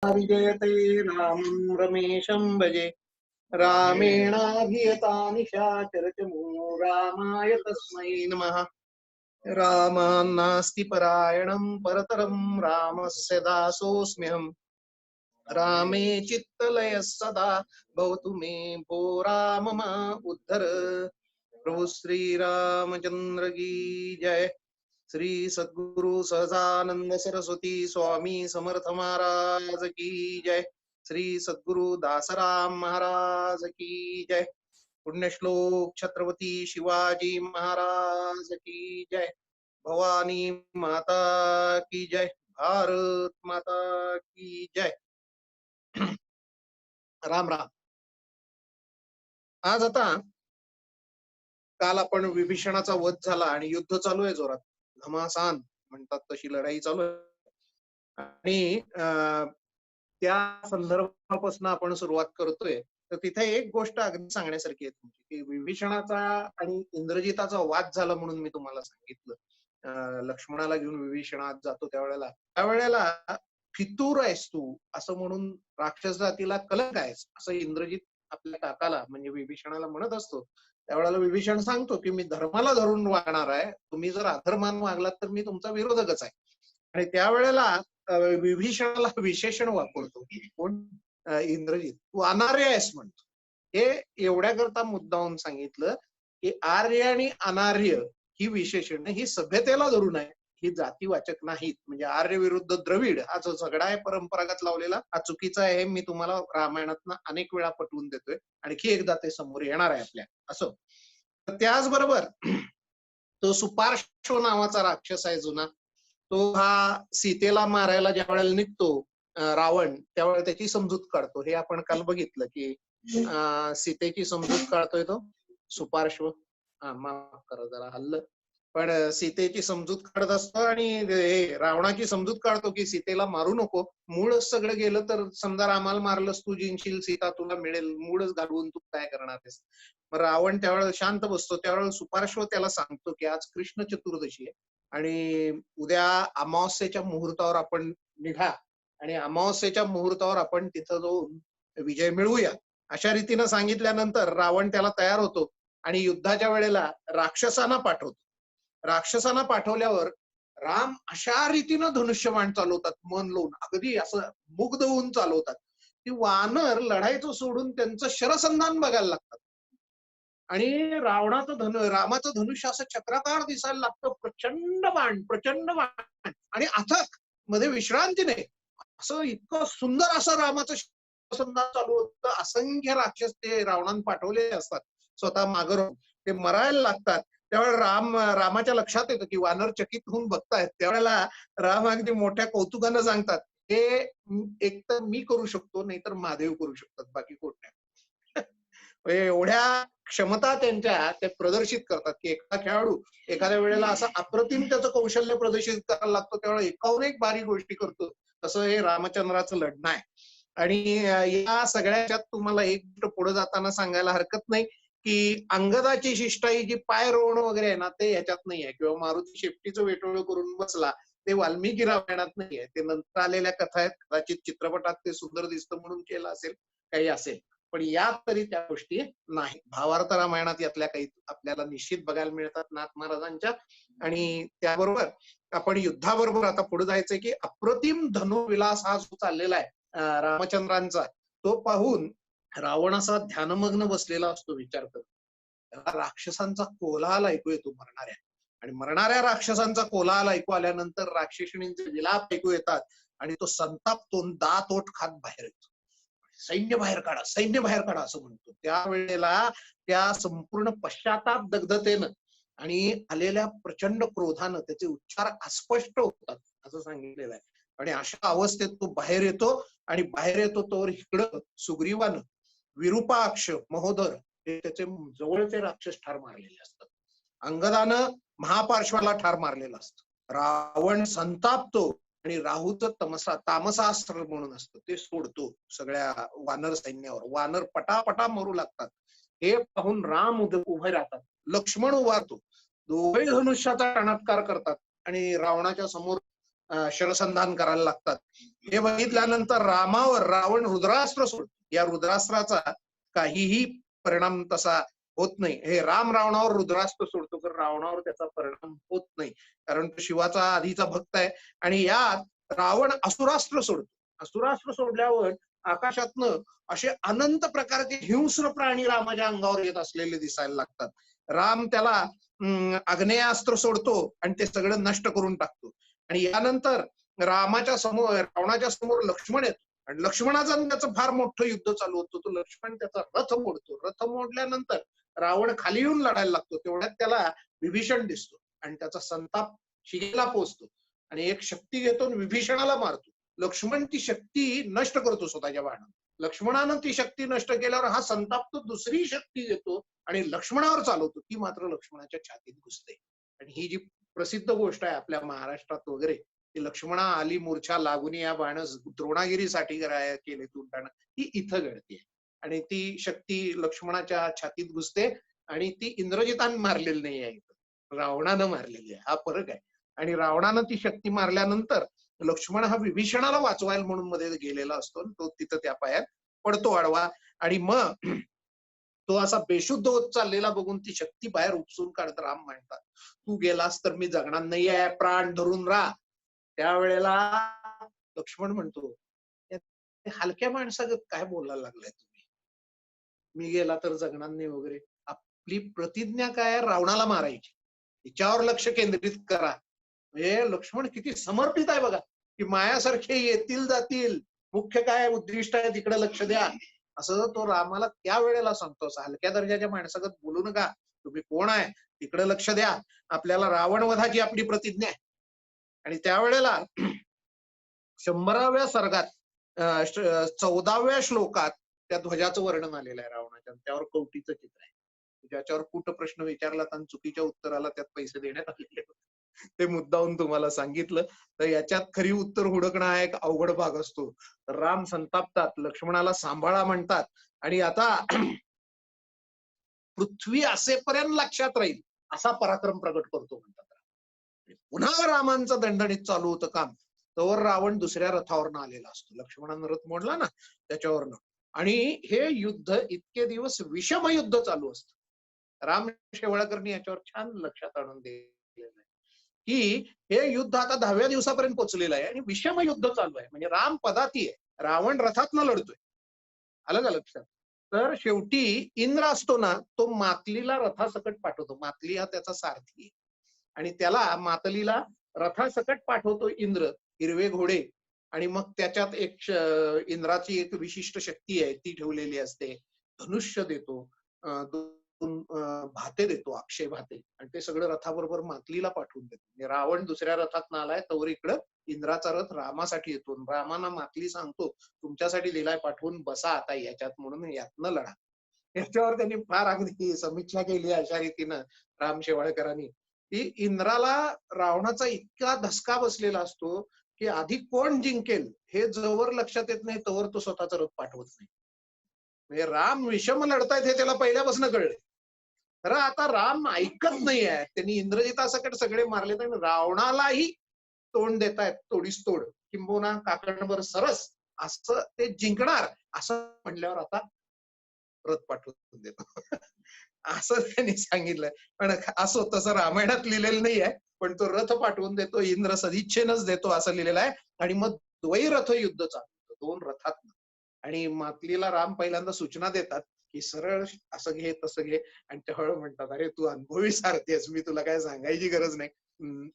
विजयते रामं रमेशं भजे रामेणाभियता निशाचरचमू रामाय तस्मै नमः। रामान्नास्ति परायणं परतरं रामस्य दासोऽस्म्यहम्। रामे चित्तलयः सदा भवतु मे भो राम मा उद्धर। प्रभु श्री रामचंद्र की जय। श्री सद्गुरु सहजानंद सरस्वती स्वामी समर्थ महाराज की जय। श्री सद्गुरु दासराम महाराज की जय। पुण्यश्लोक छत्रपती शिवाजी महाराज की जय। भवानी माता की जय। भारत माता की जय। राम राम। आज आता काल आपण विभीषणाचा वध झाला आणि युद्ध चालू आहे जोरात, घमासान म्हणतात तशी लढाई चालू आहे आणि त्या संदर्भापासून आपण सुरुवात करतोय. तर तिथे एक गोष्ट अगदी सांगण्यासारखी आहे तुमची, की विभीषणाचा आणि इंद्रजिताचा वाद झाला म्हणून मी तुम्हाला सांगितलं. लक्ष्मणाला घेऊन विभीषण आज जातो त्यावेळेला फितूर आहेस तू असं म्हणून राक्षस जातीला कलंक आहेस असं इंद्रजित आपल्या काकाला म्हणजे विभीषणाला म्हणत असतो. त्यावेळेला विभीषण सांगतो की मी धर्माला धरून वागणार आहे, तुम्ही जर अधर्मान वागलात तर मी तुमचा विरोधकच आहे. आणि त्यावेळेला विभीषणाला विशेषण वापरतो कोण, इंद्रजित, तू अनार्य आहेस म्हणतो. हे एवढ्या करता मुद्दाहून सांगितलं की आर्य आणि अनार्य ही विशेषण ही सभ्यतेला धरून आहे, ही जातीवाचक नाहीत. म्हणजे आर्य विरुद्ध द्रविड हा जो झगडा आहे परंपरागत लावलेला, हा चुकीचा आहे. मी तुम्हाला रामायणातनं अनेक वेळा पटवून देतोय, आणखी एकदा ते समोर येणार आहे आपल्या. असं त्याचबरोबर तो सुपार्श्व नावाचा राक्षस आहे जुना, तो हा सीतेला मारायला ज्या वेळेला निघतो रावण, त्यावेळेला त्याची समजूत काढतो. हे आपण काल बघितलं की सीतेची समजूत काढतोय तो सुपार्श्व. माफ करा जरा हल्लं, पण सीतेची समजूत काढत असतो आणि हे रावणाची समजूत काढतो की सीतेला मारू नको, मूळच सगळं गेलं तर समजा रामाला मारलंस तू जिंकशील, सीता तुला मिळेल, मूळच घालवून तू काय करणार आहेस. मग रावण त्यावेळेला शांत बसतो. त्यावेळेला सुपार्श्व त्याला सांगतो की आज कृष्ण चतुर्दशी आहे आणि उद्या अमावस्येच्या मुहूर्तावर आपण निघा आणि अमावस्येच्या मुहूर्तावर आपण तिथं जो विजय मिळवूया. अशा रीतीनं सांगितल्यानंतर रावण त्याला तयार होतो आणि युद्धाच्या वेळेला राक्षसांना पाठवतो. राक्षसांना पाठवल्यावर राम अशा रीतीनं धनुष्यबाण चालवतात, मन लावून अगदी असं मुग्ध होऊन चालवतात की वानर लढायचं सोडून त्यांचं शरसंधान बघायला लागतात. आणि रामाचं धनुष्य असं चक्राकार दिसायला लागतं. प्रचंड बाण आणि अथक, मध्ये विश्रांती नाही, असं इतकं सुंदर असं रामाचं शरसंधान चालू होतं. असंख्य राक्षस ते रावणानं पाठवलेले असतात स्वतः मागं, ते मरायला लागतात. त्यावेळेला रामाच्या लक्षात येतं की वानर चकित होऊन बघतायत. त्यावेळेला राम अगदी मोठ्या कौतुकानं सांगतात, हे एक तर मी करू शकतो, नाहीतर महादेव करू शकतात, बाकी कोण नाही. एवढ्या क्षमता त्यांच्या ते प्रदर्शित करतात की एखादा खेळाडू एखाद्या वेळेला असं अप्रतिम त्याचं कौशल्य प्रदर्शित करायला लागतो, त्यावेळेला एकावर एक बारीक गोष्टी करतो. तसं हे रामचंद्राचं लढणं आहे. आणि या सगळ्याच्यात तुम्हाला एक गोष्ट पुढे जाताना सांगायला हरकत नाही की अंगदाची शिष्टाई जी पाय रोवणं वगैरे आहे ना, ते ह्याच्यात नाही आहे, किंवा मारुती शेपटीचं वेटोळं करून बसला ते वाल्मिकी रामायणात नाही आहे. ते नंतर आलेल्या कथा आहेत, कदाचित चित्रपटात ते सुंदर दिसतं म्हणून केलं असेल, काही असेल, पण या तरी त्या गोष्टी नाही. भावार्थ रामायणात यातल्या काही आपल्याला निश्चित बघायला मिळतात नाथ महाराजांच्या. आणि त्याबरोबर आपण युद्धाबरोबर आता पुढे जायचंय की अप्रतिम धनुविलास हा जो चाललेला आहे रामचंद्रांचा, तो पाहून रावण असा ध्यानमग्न बसलेला असतो विचार करत. राक्षसांचा कोलाहल ऐकू येतो मरणाऱ्या, आणि मरणाऱ्या राक्षसांचा कोलाहल ऐकू आल्यानंतर राक्षसिणींचे विलाप ऐकू येतात आणि तो संतापतून दात ओठ खात बाहेर येतो. सैन्य बाहेर काढा, सैन्य बाहेर काढा असं म्हणतो. त्यावेळेला त्या संपूर्ण पश्चाताप दग्धतेनं आणि आलेल्या प्रचंड क्रोधानं त्याचे उच्चार अस्पष्ट होतात असं सांगितलेलं आहे. आणि अशा अवस्थेत तो बाहेर येतो आणि बाहेर येतो तोवर इकडं सुग्रीवानं विरूपाक्ष महोदर हे त्याचे जवळचे राक्षस ठार मारलेले असतात. अंगदानं महापार्श्वाला ठार मारलेलं असतं. रावण संतापतो आणि राहूचं तामसास्त्र म्हणून असतं ते सोडतो सगळ्या वानर सैन्यावर. वानर पटापटा मरू लागतात. हे पाहून राम उभे राहतात, लक्ष्मण उभारतो, दोघे धनुष्याचा टणात्कार करतात आणि रावणाच्या समोर शरसंधान करायला लागतात. हे बघितल्यानंतर रामावर रावण रुद्रास्त्र सोडतो. या रुद्रास्त्राचा काहीही परिणाम तसा होत नाही. हे राम रावणावर रुद्रास्त्र सोडतो तर रावणावर त्याचा परिणाम होत नाही, कारण तो शिवाचा आधीचा भक्त आहे. आणि यात रावण असुरास्त्र सोडतो. असुरास्त्र सोडल्यावर आकाशातनं असे अनंत प्रकारचे हिंस्र प्राणी रामाच्या अंगावर येत असलेले दिसायला लागतात. राम त्याला आग्नेयास्त्र सोडतो आणि ते सगळं नष्ट करून टाकतो. आणि यानंतर रावणाच्या समोर लक्ष्मण येतो आणि लक्ष्मणाचं त्याचं फार मोठं युद्ध चालू होतं. तो लक्ष्मण त्याचा रथ मोडतो. रथ मोडल्यानंतर रावण खाली येऊन लढायला लागतो. तेवढ्यात त्याला विभीषण दिसतो आणि त्याचा संताप शिगेला पोहोचतो आणि एक शक्ती घेतो आणि विभीषणाला मारतो. लक्ष्मण ती शक्ती नष्ट करतो स्वतःच्या बाणाने. लक्ष्मणानं ती शक्ती नष्ट केल्यावर हा संताप दुसरी शक्ती घेतो आणि लक्ष्मणावर चालवतो. ती मात्र लक्ष्मणाच्या छातीत घुसते. आणि ही जी प्रसिद्ध गोष्ट आहे आपल्या महाराष्ट्रात वगैरे, की लक्ष्मणा आली मूर्छा लागून या बाण द्रोणागिरीसाठी केले तुंटाणं, ही इथं घडते. आणि ती शक्ती लक्ष्मणाच्या छातीत घुसते आणि ती इंद्रजितानं मारलेली नाही आहे, रावणानं मारलेली आहे. हा फरक आहे. आणि रावणानं ती शक्ती मारल्यानंतर लक्ष्मण हा विभीषणाला वाचवायला म्हणून मध्ये गेलेला असतो. तो तिथं त्या पायात पडतो आडवा. आणि मग तो असा बेशुद्ध होत चाललेला बघून ती शक्ती बाहेर उपसून काढत राम म्हणतात, तू गेलास तर मी जगणार नाही आहे, प्राण धरून राहा. त्यावेळेला लक्ष्मण म्हणतो, हलक्या माणसागत काय बोलायला लागलाय तुम्ही, मी गेला तर जगणार नाही वगैरे. आपली प्रतिज्ञा काय, रावणाला मारायची, तिच्यावर लक्ष केंद्रित करा. म्हणजे लक्ष्मण किती समर्पित आहे बघा, की मायासारखे येतील जातील, मुख्य काय उद्दिष्ट आहे तिकडे लक्ष द्या, असं तो रामाला त्या वेळेला सांगतो. हलक्या दर्जाच्या माणसागत बोलू नका, तुम्ही कोण आहे तिकडे लक्ष द्या, आपल्याला रावण वधाची आपली प्रतिज्ञा आहे. आणि त्यावेळेला 100व्या सर्गात 14व्या श्लोकात त्या ध्वजाचं वर्णन आलेलं आहे रावणाच्या. त्यावर कवटीचं चित्र आहे, ज्याच्यावर कुठ प्रश्न विचारला आणि चुकीच्या उत्तराला त्यात पैसे देण्यात आलेले होते. ते मुद्दाहून तुम्हाला सांगितलं. तर याच्यात खरी उत्तर हुडकणं हा एक अवघड भाग असतो. राम संतापतात, लक्ष्मणाला सांभाळा म्हणतात. आणि आता पृथ्वी असेपर्यंत लक्षात राहील असा पराक्रम प्रगट करतो म्हणतात. पुन्हा रामांचं दणदणीत चालू होतं काम, तोवर रावण दुसऱ्या रथावरनं आलेला असतो. लक्ष्मणानं रथ मोडला ना त्याच्यावरनं. आणि हे युद्ध इतके दिवस विषम युद्ध चालू असतं. राम शेवाळकरनी याच्यावर छान लक्षात आणून दिलेलं आहे, की हे युद्ध आता 10व्या दिवसापर्यंत पोहोचलेलं आहे आणि विषम युद्ध चालू आहे. म्हणजे राम पदाती आहे, रावण रथातनं लढतोय. आलं का लक्षात? तर शेवटी इंद्र असतो ना, तो मातलीला रथासकट पाठवतो. मातली हा त्याचा सारथी आहे आणि त्याला मातलीला रथासकट पाठवतो इंद्र, हिरवे घोडे. आणि मग त्याच्यात एक इंद्राची एक विशिष्ट शक्ती आहे, ती ठेवलेली असते. धनुष्य देतो, भाते देतो, अक्षय भाते, आणि ते सगळं रथाबरोबर मातलीला पाठवून देतो. म्हणजे रावण दुसऱ्या रथात आलाय तवर इकडं इंद्राचा रथ रामासाठी येतो. रामाना मातली सांगतो, तुमच्यासाठी दिलाय पाठवून, बसा आता याच्यात, म्हणून यातनं लढा. याच्यावर त्यांनी फार अगदी समीक्षा केली अशा रीतीनं राम शेवाळकरांनी, की इंद्राला रावणाचा इतका धसका बसलेला असतो, की आधी कोण जिंकेल हे जवळ लक्षात येत नाही तवर तो स्वतःचा रथ पाठवत नाही. म्हणजे राम विषम लढतायत हे त्याला पहिल्यापासून कळले. तर आता राम ऐकत नाहीये. त्यांनी इंद्रजितासकट सगळे मारले आणि रावणालाही तोंड देतायत, तोडीस तोड, किंबहुना काकणभर सरस असं ते जिंकणार असं म्हणल्यावर आता रथ पाठवून देतो. असं त्यांनी सांगितलंय. पण असं तसं रामायणात लिहिलेलं नाहीये, पण तो रथ पाठवून देतो, इंद्र सदिच्छेनच देतो असं लिहिलेलं आहे. आणि मग द्वैरथ युद्ध चालू होतं, 2 रथात. आणि मातलीला राम पहिल्यांदा सूचना देतात, की सरळ असं घे तसं घे. आणि ते हळ म्हणतात, अरे तू अनुभवी सारथी आहेस, मी तुला काय सांगायची गरज नाही,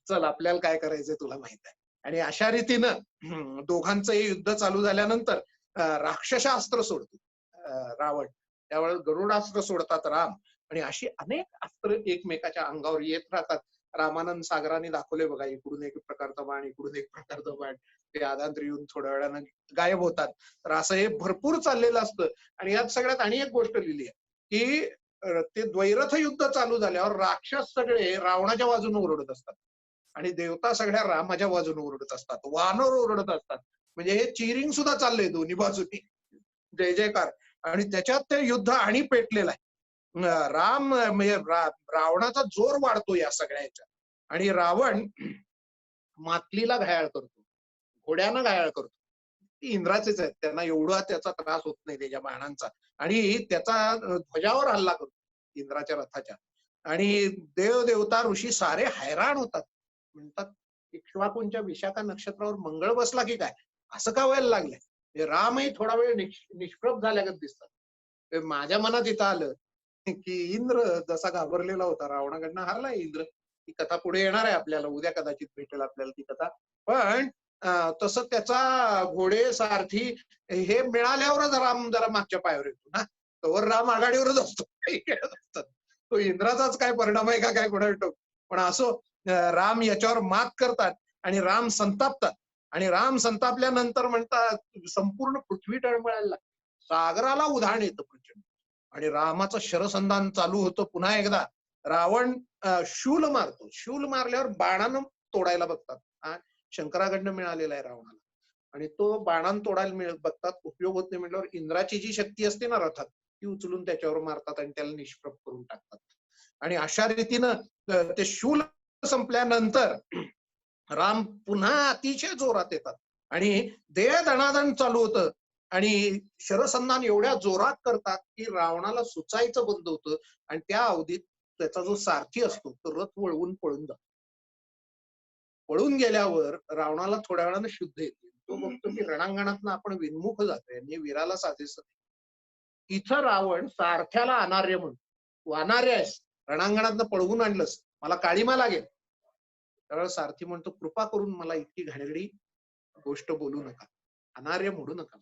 चल आपल्याला काय करायचंय तुला माहित आहे. आणि अशा रीतीनं दोघांचं हे युद्ध चालू झाल्यानंतर राक्षसास्त्र सोडतो रावण. त्यावेळेस गरुडास्त्र सोडतात राम. आणि अशी अनेक अस्त्र एकमेकाच्या अंगावर येत राहतात. रामानंद सागराने दाखवले बघा, इकडून एक प्रकारचा बाण, इकडून एक प्रकारचा बाण, ते आदांतर येऊन थोड्या वेळानं गायब होतात. तर असं हे भरपूर चाललेलं असतं. आणि यात सगळ्यात आणि एक गोष्ट लिहिली आहे, की ते द्वैरथ युद्ध चालू झाल्यावर राक्षस सगळे रावणाच्या बाजूने ओरडत असतात आणि देवता सगळ्या रामाच्या बाजूने ओरडत असतात, वानर ओरडत असतात. म्हणजे हे चिरिंग सुद्धा चाललंय दोन्ही बाजूनी, जय जयकार. आणि त्याच्यात ते युद्ध आणि पेटलेलं आहे. राम म्हणजे रावणाचा जोर वाढतो या सगळ्याच्या. आणि रावण मातलीला घायाळ करतो, घोड्यानं घायाळ करतो. ती इंद्राचेच आहेत, त्यांना एवढा त्याचा त्रास होत नाही त्याच्या बाणांचा. आणि त्याचा ध्वजावर हल्ला करतो इंद्राच्या रथाच्या. आणि देव देवता ऋषी सारे हैराण होतात, म्हणतात इक्ष्वाकूंच्या विशाखा नक्षत्रावर मंगळ बसला की काय, असं का व्हायला लागलंय. रामही थोडा वेळ निष्प्रभ झाल्यागत दिसतात. माझ्या मनात इथं आलं की इंद्र जसा घाबरलेला होता, रावणाकडनं हारलाय इंद्र. ती कथा पुढे येणार आहे आपल्याला, उद्या कदाचित भेटेल आपल्याला ती कथा. पण तसं त्याचा घोडे सारथी हे मिळाल्यावरच राम जरा मागच्या पायावर येतो ना, तोवर राम आघाडीवरच असतो. काही खेळत असतात. तो इंद्राचाच काय परिणाम आहे का काय कोणाला ठाऊक. पण असो, राम याच्यावर मात करतात आणि राम संतापतात. आणि राम संतापल्यानंतर म्हणतात संपूर्ण पृथ्वी टळमळायला लागते, सागराला उधाण येतं प्रचंड. आणि रामाचं शरसंधान चालू होतं पुन्हा एकदा. रावण शूल मारतो, शूल मारल्यावर बाणानं तोडायला बघतात. शंकराकडनं मिळालेला आहे रावणाला. आणि तो बाणानं तोडायला बघतात, उपयोग होत नाही म्हटल्यावर इंद्राची जी शक्ती असते ना रथात, ती उचलून त्याच्यावर मारतात आणि त्याला निष्प्रभ करून टाकतात. आणि अशा रीतीनं ते शूल संपल्यानंतर राम पुन्हा अतिशय जोरात येतात आणि दे दणादण चालू होतं. आणि शरसंधान एवढ्या जोरात करतात की रावणाला सुचायचं बंद होतं. आणि त्या अवधीत त्याचा जो सारथी असतो तो रथ वळवून पळून जातो. पळून गेल्यावर रावणाला थोड्या वेळानं शुद्ध येते. तो बघतो की रणांगणातनं आपण विन्मुख जातोय आणि वीराला साजेस. इथं रावण सारथ्याला अनार्य म्हणतो, तू अनार्य आहेस, रणांगणातनं पळवून आणलंस, मला काळीमा लागेल. त्यावेळेस सारथी म्हणतो कृपा करून मला इतकी घाणेरडी गोष्ट बोलू नका, अनार्य म्हणू नका.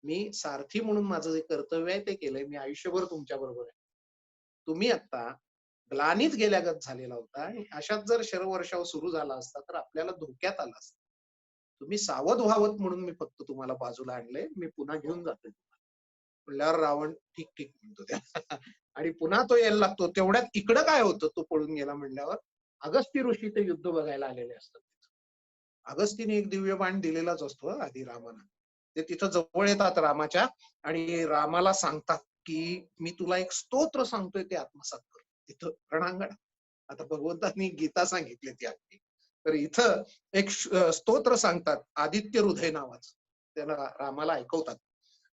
मी सारथी म्हणून माझं जे कर्तव्य आहे ते केलंय, मी आयुष्यभर तुमच्या बरोबर आहे. तुम्ही आता ग्लानीच गेल्यागत झालेला होता आणि अशात जर शरवर्षाव सुरू झाला असता तर आपल्याला धोक्यात आला असता. तुम्ही सावध व्हावत म्हणून मी फक्त तुम्हाला बाजूला आणलंय, मी पुन्हा घेऊन जातोय. म्हणल्यावर रावण ठीक ठीक म्हणतो त्या. आणि पुन्हा तो यायला लागतो. तेवढ्यात इकडं काय होतं, तो पळून गेला म्हणल्यावर अगस्ती ऋषी ते युद्ध बघायला आलेले असतात. अगस्तीने एक दिव्य बाण दिलेलाच असतो आधी रामाला. ते तिथं जवळ येतात रामाच्या आणि रामाला सांगतात की मी तुला एक स्तोत्र सांगतोय ते आत्मसात कर. तिथं रणांगण. आता भगवंतांनी गीता सांगितली ती अगदी. तर इथं एक स्तोत्र सांगतात आदित्य हृदय नावाचं. त्याला रामाला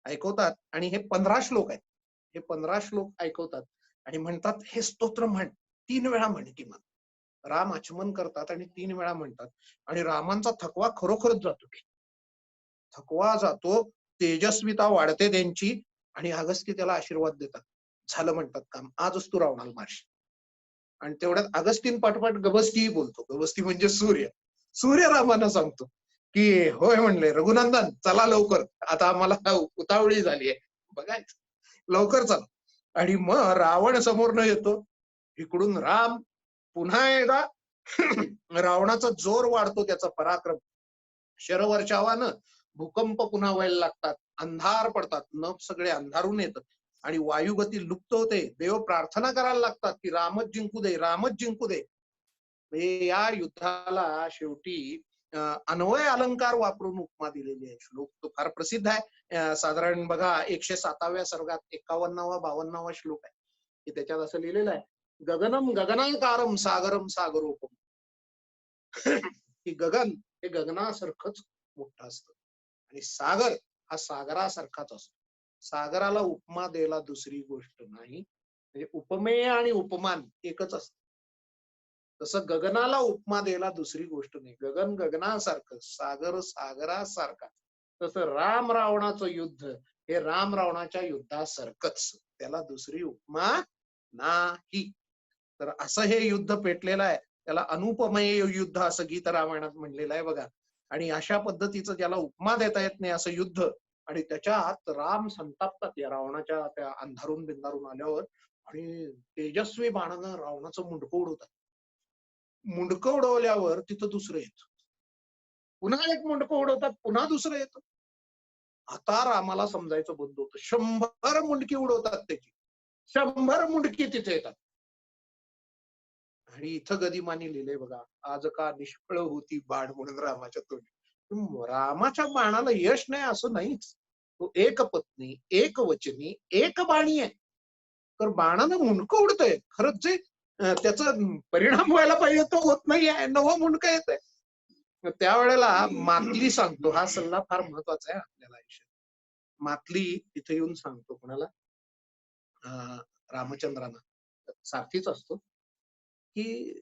ऐकवतात आणि हे 15 श्लोक आहेत. हे 15 श्लोक ऐकवतात आणि म्हणतात हे स्तोत्र म्हण, 3 वेळा म्हण किमान. राम आचमन करतात आणि 3 वेळा म्हणतात. आणि रामांचा थकवा खरोखरच जातो. थकवा जातो, तेजस्विता वाढते त्यांची. आणि अगस्ती त्याला आशीर्वाद देतात. झालं म्हणतात काम, आजच तू रावणाला मारशील. आणि तेवढ्यात अगस्तीन पाठोपाठ गबस्ती बोलतो. गबस्ती म्हणजे सूर्य. सूर्य रामानं सांगतो की होय म्हणले रघुनंदन, चला लवकर, आता आम्हाला उतावळी झाली आहे, बघायचं लवकर चला. आणि मग रावण समोर न येतो. इकडून राम पुन्हा एकदा रावणाचा जोर वाढतो, त्याचा पराक्रम. शरवर्षावानं भूकंप पुन्हा व्हायला लागतात, अंधार पडतात, नभ सगळे अंधारून येतात आणि वायुगती लुप्त होते. देव प्रार्थना करायला लागतात की रामच जिंकू दे, रामच जिंकू दे. या युद्धाला शेवटी अन्वय अलंकार वापरून उपमा दिलेली आहे. श्लोक तो फार प्रसिद्ध आहे. साधारण बघा 107व्या सर्गात 51वा 52वा श्लोक आहे की त्याच्यात असं लिहिलेलं आहे, गगनम गगनाकारम सागरम सागरोपम. की गगन हे गगनासारखंच मोठं असतं आणि सागर हा सागरासारखाच असतो. सागराला उपमा द्यायला दुसरी गोष्ट नाही. म्हणजे उपमेय आणि उपमान एकच असतं. तसं गगनाला उपमा द्यायला दुसरी गोष्ट नाही. गगन गगनासारखं, सागर सागरासारखा. तसं राम रावणाचं युद्ध हे राम रावणाच्या युद्धासारखंच, त्याला दुसरी उपमा नाही. तर असं हे युद्ध पेटलेलं आहे. त्याला अनुपमेय युद्ध असं गीत रामायणात म्हणलेलं आहे बघा. आणि अशा पद्धतीचं ज्याला उपमा देता येत नाही असं युद्ध. आणि त्याच्यात राम संतापतात या रावणाच्या त्या अंधारून बिंधारून आल्यावर आणि तेजस्वी बाणानं रावणाचं मुंडकं उडवतात. मुंडकं उडवल्यावर तिथं दुसरं येतं. पुन्हा एक मुंडकं उडवतात, पुन्हा दुसरं येतं. आता रामाला समजायचं बंद होतं. 100 मुंडकी उडवतात त्याची, 100 मुंडकी तिथे येतात. आणि इथं गदिमानी लिहिलंय बघा, आज का निष्फळ होती बाण म्हणून रामाच्या तोंडी. रामाच्या बाणाला यश नाही असं नाहीच. तो एक पत्नी, एक वचनी, एक बाणी आहे. तर बाणानं मुंडकं उडतंय, खरंच जे त्याचा परिणाम व्हायला पाहिजे तो होत नाहीये, नवं मुंडकं येतंय. त्यावेळेला मातली सांगतो, हा सल्ला फार महत्वाचा आहे आपल्याला आयुष्यात. मातली तिथे येऊन सांगतो कोणाला, रामचंद्रांना, सारथीच असतो, की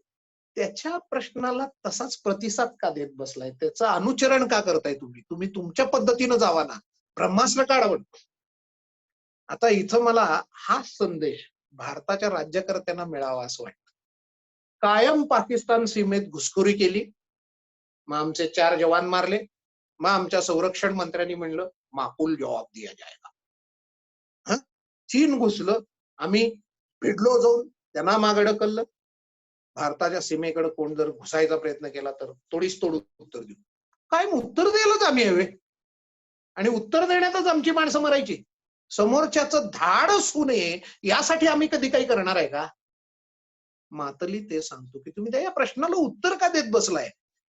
त्याच्या प्रश्नाला तसाच प्रतिसाद का देत बसलाय? त्याचं अनुचरण का करताय तुम्ही? तुम्ही तुमच्या पद्धतीनं जावा ना. ब्रह्मास्त्र का आता इथं मला हा संदेश भारताच्या राज्यकर्त्यांना मिळावा असं वाटतं. कायम पाकिस्तान सीमेत घुसखोरी केली. मग आमचे 4 जवान मारले. मग आमच्या संरक्षण मंत्र्यांनी म्हणलं, "माकूल जवाब दिया जाएगा." हं? चीन घुसलं. आम्ही भिडलो जाऊन. त्यांना मागे ढकललं. भारताच्या सीमेकडे कोण जर घुसायचा प्रयत्न केला तर तोडीस तोड उत्तर देऊ. काय उत्तर द्यायलाच आम्ही हवे आणि उत्तर देण्यातच आमची माणसं मरायची. समोरच्याचं धाड असू नये यासाठी आम्ही कधी काही करणार आहे का? मातली ते सांगतो, की तुम्ही त्या या प्रश्नाला उत्तर का देत बसलाय?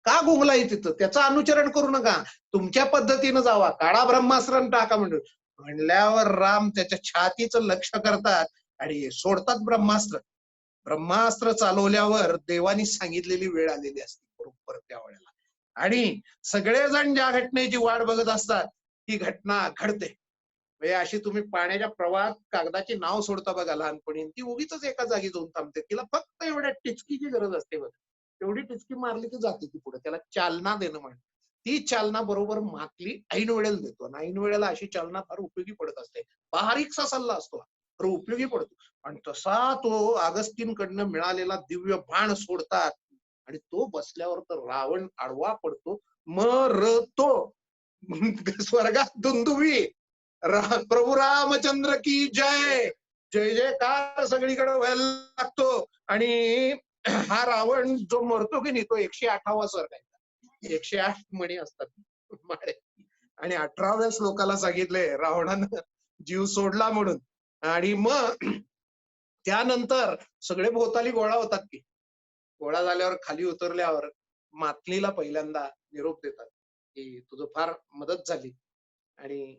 का गुंगलाय तिथं? त्याचं अनुचरण करू नका. तुमच्या पद्धतीनं जावा. काळा ब्रह्मास्त्र टाका म्हणलं. म्हणल्यावर राम त्याच्या छातीचं लक्ष करतात आणि सोडतात ब्रह्मास्त्र. ब्रह्मास्त्र चालवल्यावर देवानी सांगितलेली वेळ आलेली असते बरोबर त्यावेळेला. आणि सगळेजण ज्या घटनेची वाट बघत असतात, ती घटना घडते. म्हणजे अशी तुम्ही पाण्याच्या प्रवाहात कागदाची नाव सोडता बघा लहानपणी, ती उगीचच एका जागी जाऊन थांबते. तिला फक्त एवढ्या टिचकीची गरज असते बघ. तेवढी टिचकी मारली की जाते ती पुढे. त्याला चालना देणं म्हणतात. ती चालना बरोबर मातली ऐन वेळेला देतो आणि ऐन वेळेला अशी चालना फार उपयोगी पडत असते. बारीकसा सल्ला असतो तर उपयोगी पडतो. आणि तसा तो अगस्तीनकडनं मिळालेला दिव्य बाण सोडतात आणि तो बसल्यावर तर रावण आडवा पडतो, मरतो. स्वर्गात दुंदुभी. प्रभू रामचंद्र की जय. जय जयकार सगळीकडे व्हायला लागतो आणि हा रावण जो मरतो की नाही तो 108वा स्वर्ग आहे. 108 मणी असतात माळे आणि 18व्या श्लोकाला सांगितले रावणानं जीव सोडला म्हणून. आणि मग त्यानंतर सगळे भोवताली गोळा होतात की गोळा झाल्यावर खाली उतरल्यावर मातलीला पहिल्यांदा निरोप देतात की तुझं फार मदत झाली आणि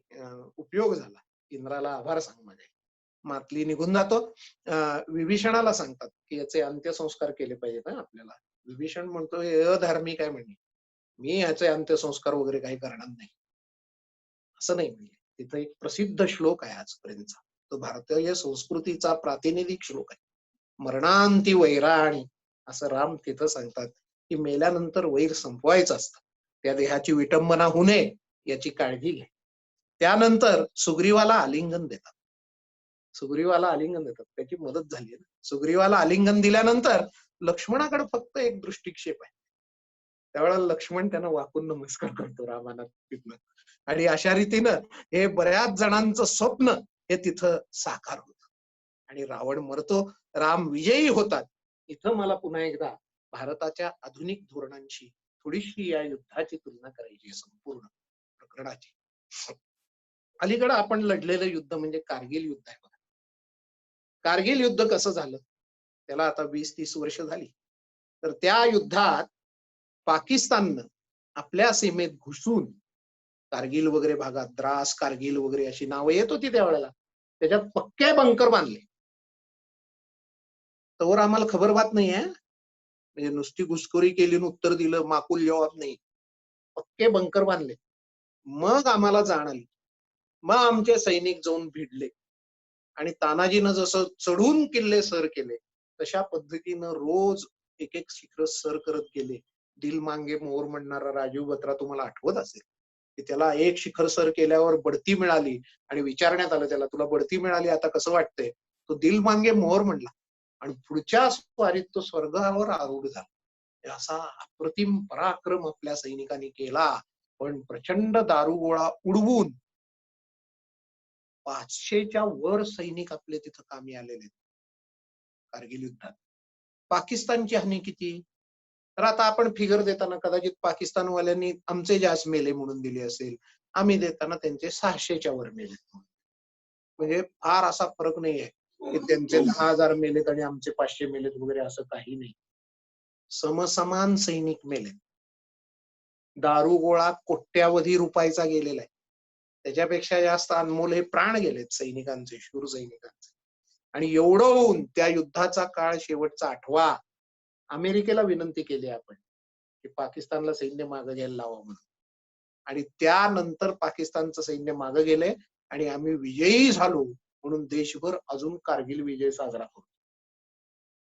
उपयोग झाला. इंद्राला आभार सांग माझे. मातली निघून जातो. विभीषणाला सांगतात की याचे अंत्यसंस्कार केले पाहिजेत ना आपल्याला. विभीषण म्हणतो हे अधार्मिक आहे म्हणे, मी याचे अंत्यसंस्कार वगैरे काही करणार नाही. असं नाही म्हणजे तिथं एक प्रसिद्ध श्लोक आहे आजपर्यंतचा. तो भारतीय संस्कृतीचा प्रातिनिधिक श्लोक आहे. मरणांती वैराणी असं राम तिथं सांगतात की मेल्यानंतर वैर संपवायचं असतं. त्या देहाची विटंबना होऊ नये याची काळजी घे. त्यानंतर सुग्रीवाला आलिंगन देतात. सुग्रीवाला आलिंगन देतात. त्याची मदत झाली ना. सुग्रीवाला आलिंगन दिल्यानंतर लक्ष्मणाकडे फक्त एक दृष्टिक्षेप आहे. त्यावेळेला लक्ष्मण त्यांना वाकून नमस्कार करतो रामाना तिथनं. आणि अशा रीतीनं हे बऱ्याच जणांचं स्वप्न हे तिथं साकार होतं. आणि रावण मरतो, राम विजयी होतात. इथं मला पुन्हा एकदा भारताच्या आधुनिक धोरणांशी थोडीशी या युद्धाची तुलना करायची आहे संपूर्ण प्रकरणाची. अलीकडे आपण लढलेलं युद्ध म्हणजे कारगिल युद्ध आहे बघा. कारगिल युद्ध कसं झालं? त्याला आता 20-30 वर्ष झाली. तर त्या युद्धात पाकिस्ताननं आपल्या सीमेत घुसून कारगिल वगैरे भागात द्रास, कारगिल वगैरे अशी नावं येत होती त्यावेळेला. त्याच्यात पक्के बंकर बांधले. तोवर आम्हाला खबर बात नाहीये. म्हणजे नुसती घुसखोरी केली आणि उत्तर दिलं, माकूल जवाब नाही. पक्के बंकर बांधले. मग आम्हाला जाण आली. मग आमचे सैनिक जाऊन भिडले आणि तानाजीनं जसं चढून किल्ले सर केले तशा पद्धतीनं रोज एक एक शिखर सर करत गेले. दिल मांगे मोर म्हणणारा राजीव बत्रा तुम्हाला आठवत असेल की त्याला एक शिखर सर केल्यावर बढती मिळाली आणि विचारण्यात आलं त्याला तुला बढती मिळाली आता कसं वाटतंय? तो दिल मांगे मोर म्हणला आणि पुढच्या स्वारीत तो स्वर्गावर आरूढ झाला. असा अप्रतिम पराक्रम आपल्या सैनिकांनी केला. पण प्रचंड दारुगोळा उडवून 500च्या वर सैनिक आपले तिथं कामी आलेले कारगिल युद्धात. पाकिस्तानची हानी किती? तर आता आपण फिगर देताना कदाचित पाकिस्तानवाल्यांनी आमचे जास्त मेले म्हणून दिले असेल. आम्ही देताना त्यांचे 600च्या वर मेले. म्हणजे फार असा फरक नाहीये की त्यांचे 10,000 मेलेत आणि आमचे 500 मेलेत वगैरे असं काही नाही. समसमान सैनिक मेलेत. दारुगोळा कोट्यावधी रुपयाचा गेलेला आहे. त्याच्यापेक्षा जास्त अनमोल हे प्राण गेलेत सैनिकांचे, शूर सैनिकांचे. आणि एवढं होऊन त्या युद्धाचा काळ शेवटचा 8वा. अमेरिकेला विनंती केली आपण की पाकिस्तानला सैन्य मागे घ्यायला लावा म्हणून. आणि त्यानंतर पाकिस्तानचं सैन्य मागे गेले आणि आम्ही विजयी झालो म्हणून देशभर अजून कारगिल विजय साजरा करतो.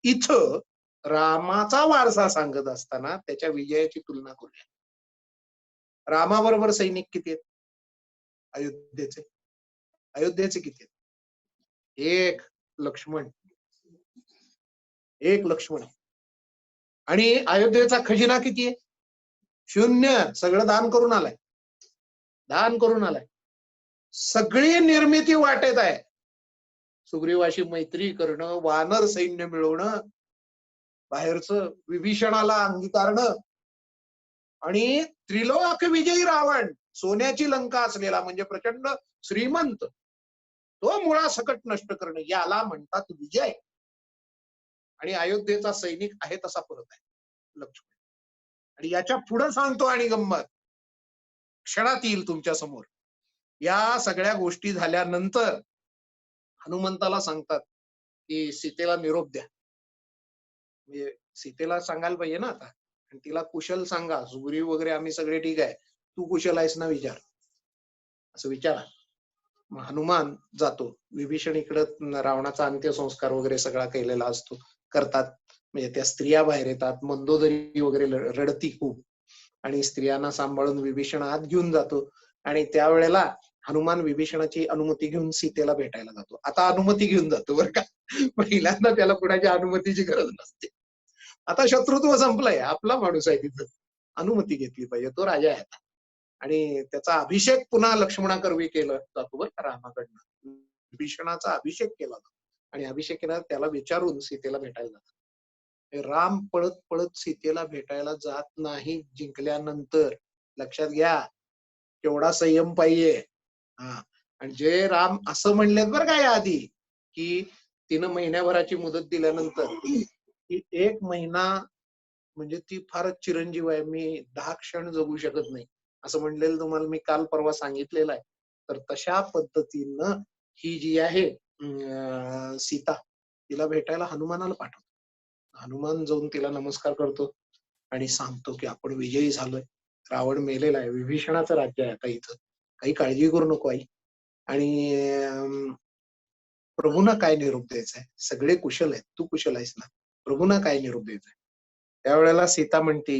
इथं रामाचा वारसा सांगत असताना त्याच्या विजयाची तुलना करूया. रामाबरोबर सैनिक किती आहेत अयोध्येचे? अयोध्येचे किती आहेत? एक लक्ष्मण. एक लक्ष्मण. आणि अयोध्येचा खजिना किती आहे? 0. सगळं दान करून आलाय. दान करून आलाय. सगळी निर्मिती वाटेत आहे. सुग्रीवाशी मैत्री करणं, वानर सैन्य मिळवणं, बाहेरचं विभीषणाला अंगीकारणं आणि त्रिलोक विजयी रावण, सोन्याची लंका असलेला म्हणजे प्रचंड श्रीमंत, तो मुळासकट नष्ट करणं, याला म्हणतात विजय. आणि अयोध्येचा सैनिक आहे तसा परत आहे लक्ष्मण. आणि याच्या पुढे सांगतो आणि गंमत क्षणात येईल तुमच्या समोर. या सगळ्या गोष्टी झाल्यानंतर हनुमंताला सांगतात की सीतेला निरोप द्या. म्हणजे सीतेला सांगायला पाहिजे ना आता, आणि तिला कुशल सांगा, सुग्रीव वगैरे आम्ही सगळे ठीक आहे, तू कुशल आहेस ना विचार, असं विचारा. मग हनुमान जातो. विभीषण इकडं रावणाचा अंत्यसंस्कार वगैरे सगळा केलेला असतो, करतात. म्हणजे त्या स्त्रिया बाहेर येतात, मंदोदरी वगैरे रडती खूप, आणि स्त्रियांना सांभाळून विभीषण आत घेऊन जातो. आणि त्यावेळेला हनुमान विभीषणाची अनुमती घेऊन सीतेला भेटायला जातो. आता अनुमती घेऊन जातो बरं का, पहिल्यांदा त्याला कुणाच्या अनुमतीची गरज नसते. आता शत्रुत्व संपलंय, आपला माणूस आहे तिथं, अनुमती घेतली पाहिजे, तो राजा आहे आता. आणि त्याचा अभिषेक पुन्हा लक्ष्मणाकरवी केला जातो बरं का रामाकडनं. विभीषणाचा अभिषेक केला जातो आणि अभिषेक केला त्याला विचारून सीतेला भेटायला जातात. राम पळत पळत सीतेला भेटायला जात नाही जिंकल्यानंतर. लक्षात घ्या केवढा संयम पाहिजे. हा, आणि जे राम असं म्हणलेत बरं का या आधी की 3 महिन्याभराची मुदत दिल्यानंतर की 1 महिना म्हणजे ती फारच चिरंजीव आहे, मी 10 क्षण जगू शकत नाही असं म्हणलेलं तुम्हाला मी काल परवा सांगितलेलं आहे. तर तशा पद्धतीनं ही जी आहे सीता, तिला भेटायला हनुमानाला पाठवतो. हनुमान जाऊन तिला नमस्कार करतो आणि सांगतो की आपण विजयी झालोय, रावण मेलेला आहे, विभीषणाचं राज्य आहे आता इथं, काही काळजी करू नको आई. आणि प्रभूंना काय निरोप द्यायचा आहे, सगळे कुशल आहेत, तू कुशल आहेस ना, प्रभूंना काय निरोप द्यायचा आहे. त्यावेळेला सीता म्हणते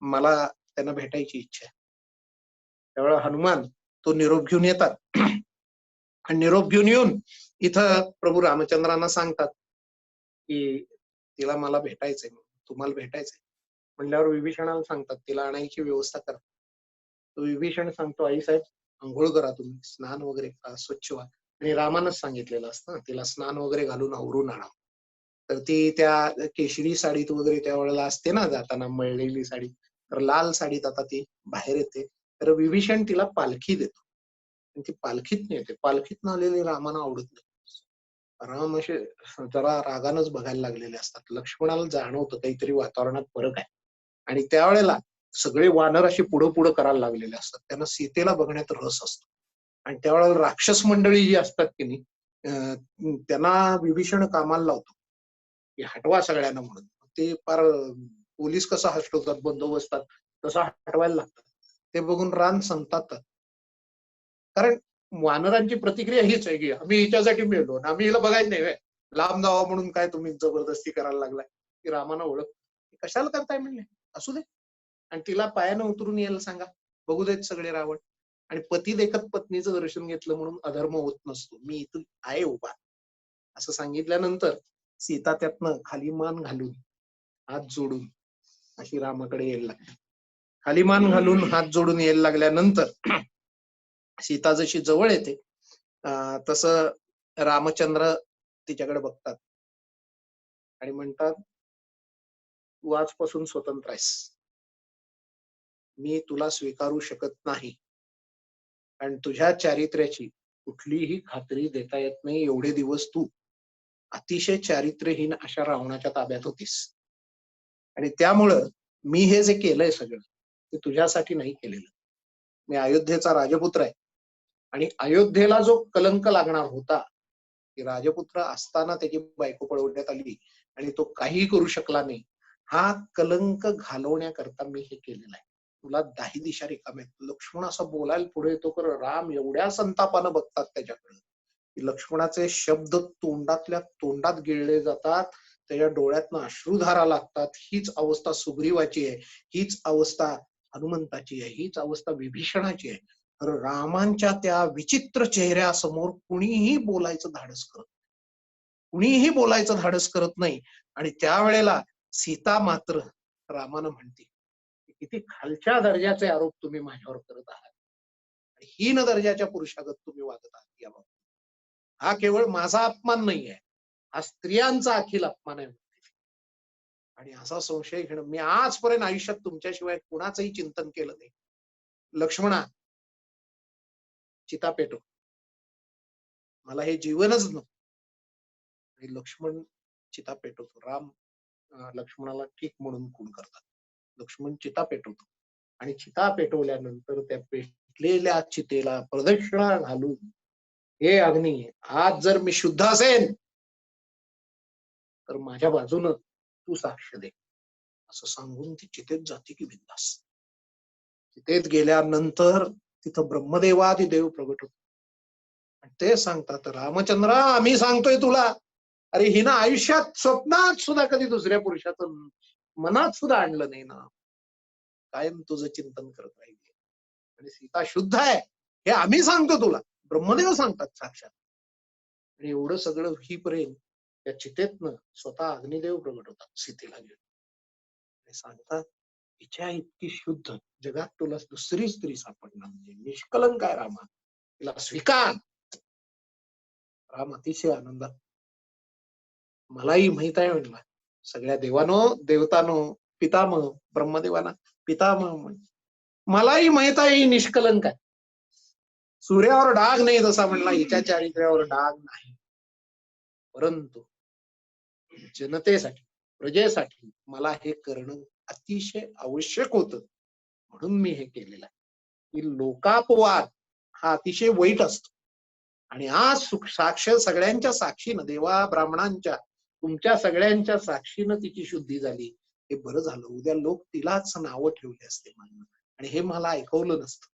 मला त्यांना भेटायची इच्छा आहे. त्यावेळेला हनुमान तो निरोप घेऊन येतात आणि निरोप घेऊन येऊन इथं प्रभू रामचंद्रांना सांगतात की तिला मला भेटायचंय, तुम्हाला भेटायचंय. म्हणल्यावर विभीषणाला सांगतात तिला आणायची व्यवस्था करा. तो विभीषण सांगतो आई साहेब आंघोळ करा, तुम्ही स्नान वगैरे करा, स्वच्छ व्हा. आणि रामानच सांगितलेलं असतं तिला स्नान वगैरे घालून आवरून आणा. तर ती त्या केशरी साडीत वगैरे त्यावेळेला असते ना जाताना मळलेली साडी, तर लाल साडीत आता ती बाहेर येते. तर विभीषण तिला पालखी देतो आणि ती पालखीत येते. पालखीत आलेली रामाना आवडत नाही. राम असे जरा रागानच बघायला लागलेले असतात. लक्ष्मणाला जाणवतं काहीतरी वातावरणात फरक आहे. आणि त्यावेळेला सगळे वानर असे पुढं पुढं करायला लागलेले असतात, त्यांना सीतेला बघण्यात रस असतो. आणि त्यावेळेला राक्षस मंडळी जी असतात की नाही, त्यांना विभीषण कामाला लावतो की हटवा सगळ्यांना म्हणून. ते फार पोलीस कसा हटवतात बंदोबस्तात तसा हटवायला लागतात. ते बघून रान संतापतात. कारण वानरांची प्रतिक्रिया हीच आहे की आम्ही हिच्यासाठी मिळलो, आम्ही हिला बघायचं नाही, लांब जावा म्हणून काय तुम्ही जबरदस्ती करायला लागलाय. की रामाना ओळख कशाला करताय म्हणले, असू दे. आणि तिला पायानं उतरून यायला सांगा, बघू देत सगळे रावण. आणि पती देखत पत्नीचं दर्शन घेतलं म्हणून अधर्म होत नसतो, मी इथून आहे उभा असं सांगितल्यानंतर सीता त्यातनं खाली मान घालून हात जोडून अशी रामाकडे यायला लागली. खाली मान घालून हात जोडून यायला लागल्यानंतर सीता जशी जवळ येते तसं रामचंद्र तिच्याकडे बघतात आणि म्हणतात तू आजपासून स्वतंत्र आहेस, मी तुला स्वीकारू शकत नाही. आणि तुझ्या चारित्र्याची कुठलीही खात्री देता येत नाही. एवढे दिवस तू अतिशय चारित्र्यहीन अशा रावणाच्या ताब्यात होतीस. आणि त्यामुळं मी हे जे केलंय सगळं ते तुझ्यासाठी नाही केलेलं. मी अयोध्येचा राजपुत्र आहे आणि अयोध्येला जो कलंक लागणार होता की राजपुत्र असताना त्याची बायको पळवण्यात आली आणि तो काही करू शकला नाही, हा कलंक घालवण्याकरता मी हे केलेलं आहे. तुला दाही दिशा रिकाम्या आहेत. लक्ष्मण असं बोलायला पुढे येतो, तर राम एवढ्या संतापानं बघतात त्याच्याकडे की लक्ष्मणाचे शब्द तोंडातल्या तोंडात गिळले जातात, त्याच्या डोळ्यातनं अश्रुधारा लागतात. हीच अवस्था सुग्रीवाची आहे, हीच अवस्था हनुमंताची आहे, हीच अवस्था विभीषणाची आहे. तर रामांच्या त्या विचित्र चेहऱ्यासमोर कुणीही बोलायचं धाडस करत नाही. आणि त्यावेळेला सीता मात्र रामानं म्हणते, किती खालच्या दर्जाचे आरोप तुम्ही माझ्यावर करत आहात, हीन दर्जाच्या पुरुषागत तुम्ही वागत आहात. याबाबत हा केवळ माझा अपमान नाहीये, हा स्त्रियांचा अखिल अपमान आहे. आणि असा संशय घेणं, मी आजपर्यंत आयुष्यात तुमच्याशिवाय कुणाचंही चिंतन केलं नाही. लक्ष्मणा, चिता पेटव, मला हे जीवनच नको. आणि लक्ष्मण चिता पेटवतो. राम लक्ष्मणाला ठीक म्हणून खून करतात. लक्ष्मण चिता पेटवतो आणि चिता पेटवल्यानंतर त्या पेटलेल्या चितेला प्रदक्षिणा घालून, हे अग्नी, आज जर मी शुद्ध असेन तर माझ्या बाजूनं तू साक्ष दे, असं सांगून ती चितेत जाते की बिंदास. चितेत गेल्यानंतर तिथं ब्रह्मदेवादी देव प्रगट होतो. ते सांगतात, रामचंद्रा, आम्ही सांगतोय तुला, अरे हिनं आयुष्यात स्वप्नात सुद्धा कधी दुसऱ्या पुरुषाचं मनात सुद्धा आणलं नाही ना, कायम तुझं चिंतन करत राहिली आणि सीता शुद्ध आहे हे आम्ही सांगतो तुला. ब्रह्मदेव सांगतात साक्षात. आणि एवढं सगळं होईपर्यंत त्या चितेतनं स्वतः अग्निदेव प्रगट होतात सीतेला घेऊन. सांगतात, तिच्या इतकी शुद्ध जगात तुला दुसरी स्त्री सापडणार नाही, निष्कलंक आहे रामा, तिला स्वीकार. राम अतिशय आनंदात, मलाही माहित आहे म्हणला, सगळ्या देवानो देवतानो पितामह, ब्रह्मदेवाना पितामह म्हण, मलाही माहित आहे ही निष्कलंक आहे, सूर्यावर डाग नाही तसा म्हणला, हिच्या चारित्र्यावर डाग नाही. परंतु जनतेसाठी, प्रजेसाठी मला हे करणं अतिशय आवश्यक होतं, म्हणून मी हे केलेलं आहे. की लोकापवाद हा अतिशय वाईट असतो. आणि आज साक्ष सगळ्यांच्या साक्षीनं, देवा ब्राह्मणांच्या, तुमच्या सगळ्यांच्या साक्षीनं तिची शुद्धी झाली, हे बरं झालं. उद्या लोक तिलाच नावं ठेवले असते मानणं, आणि हे मला ऐकवलं नसतं.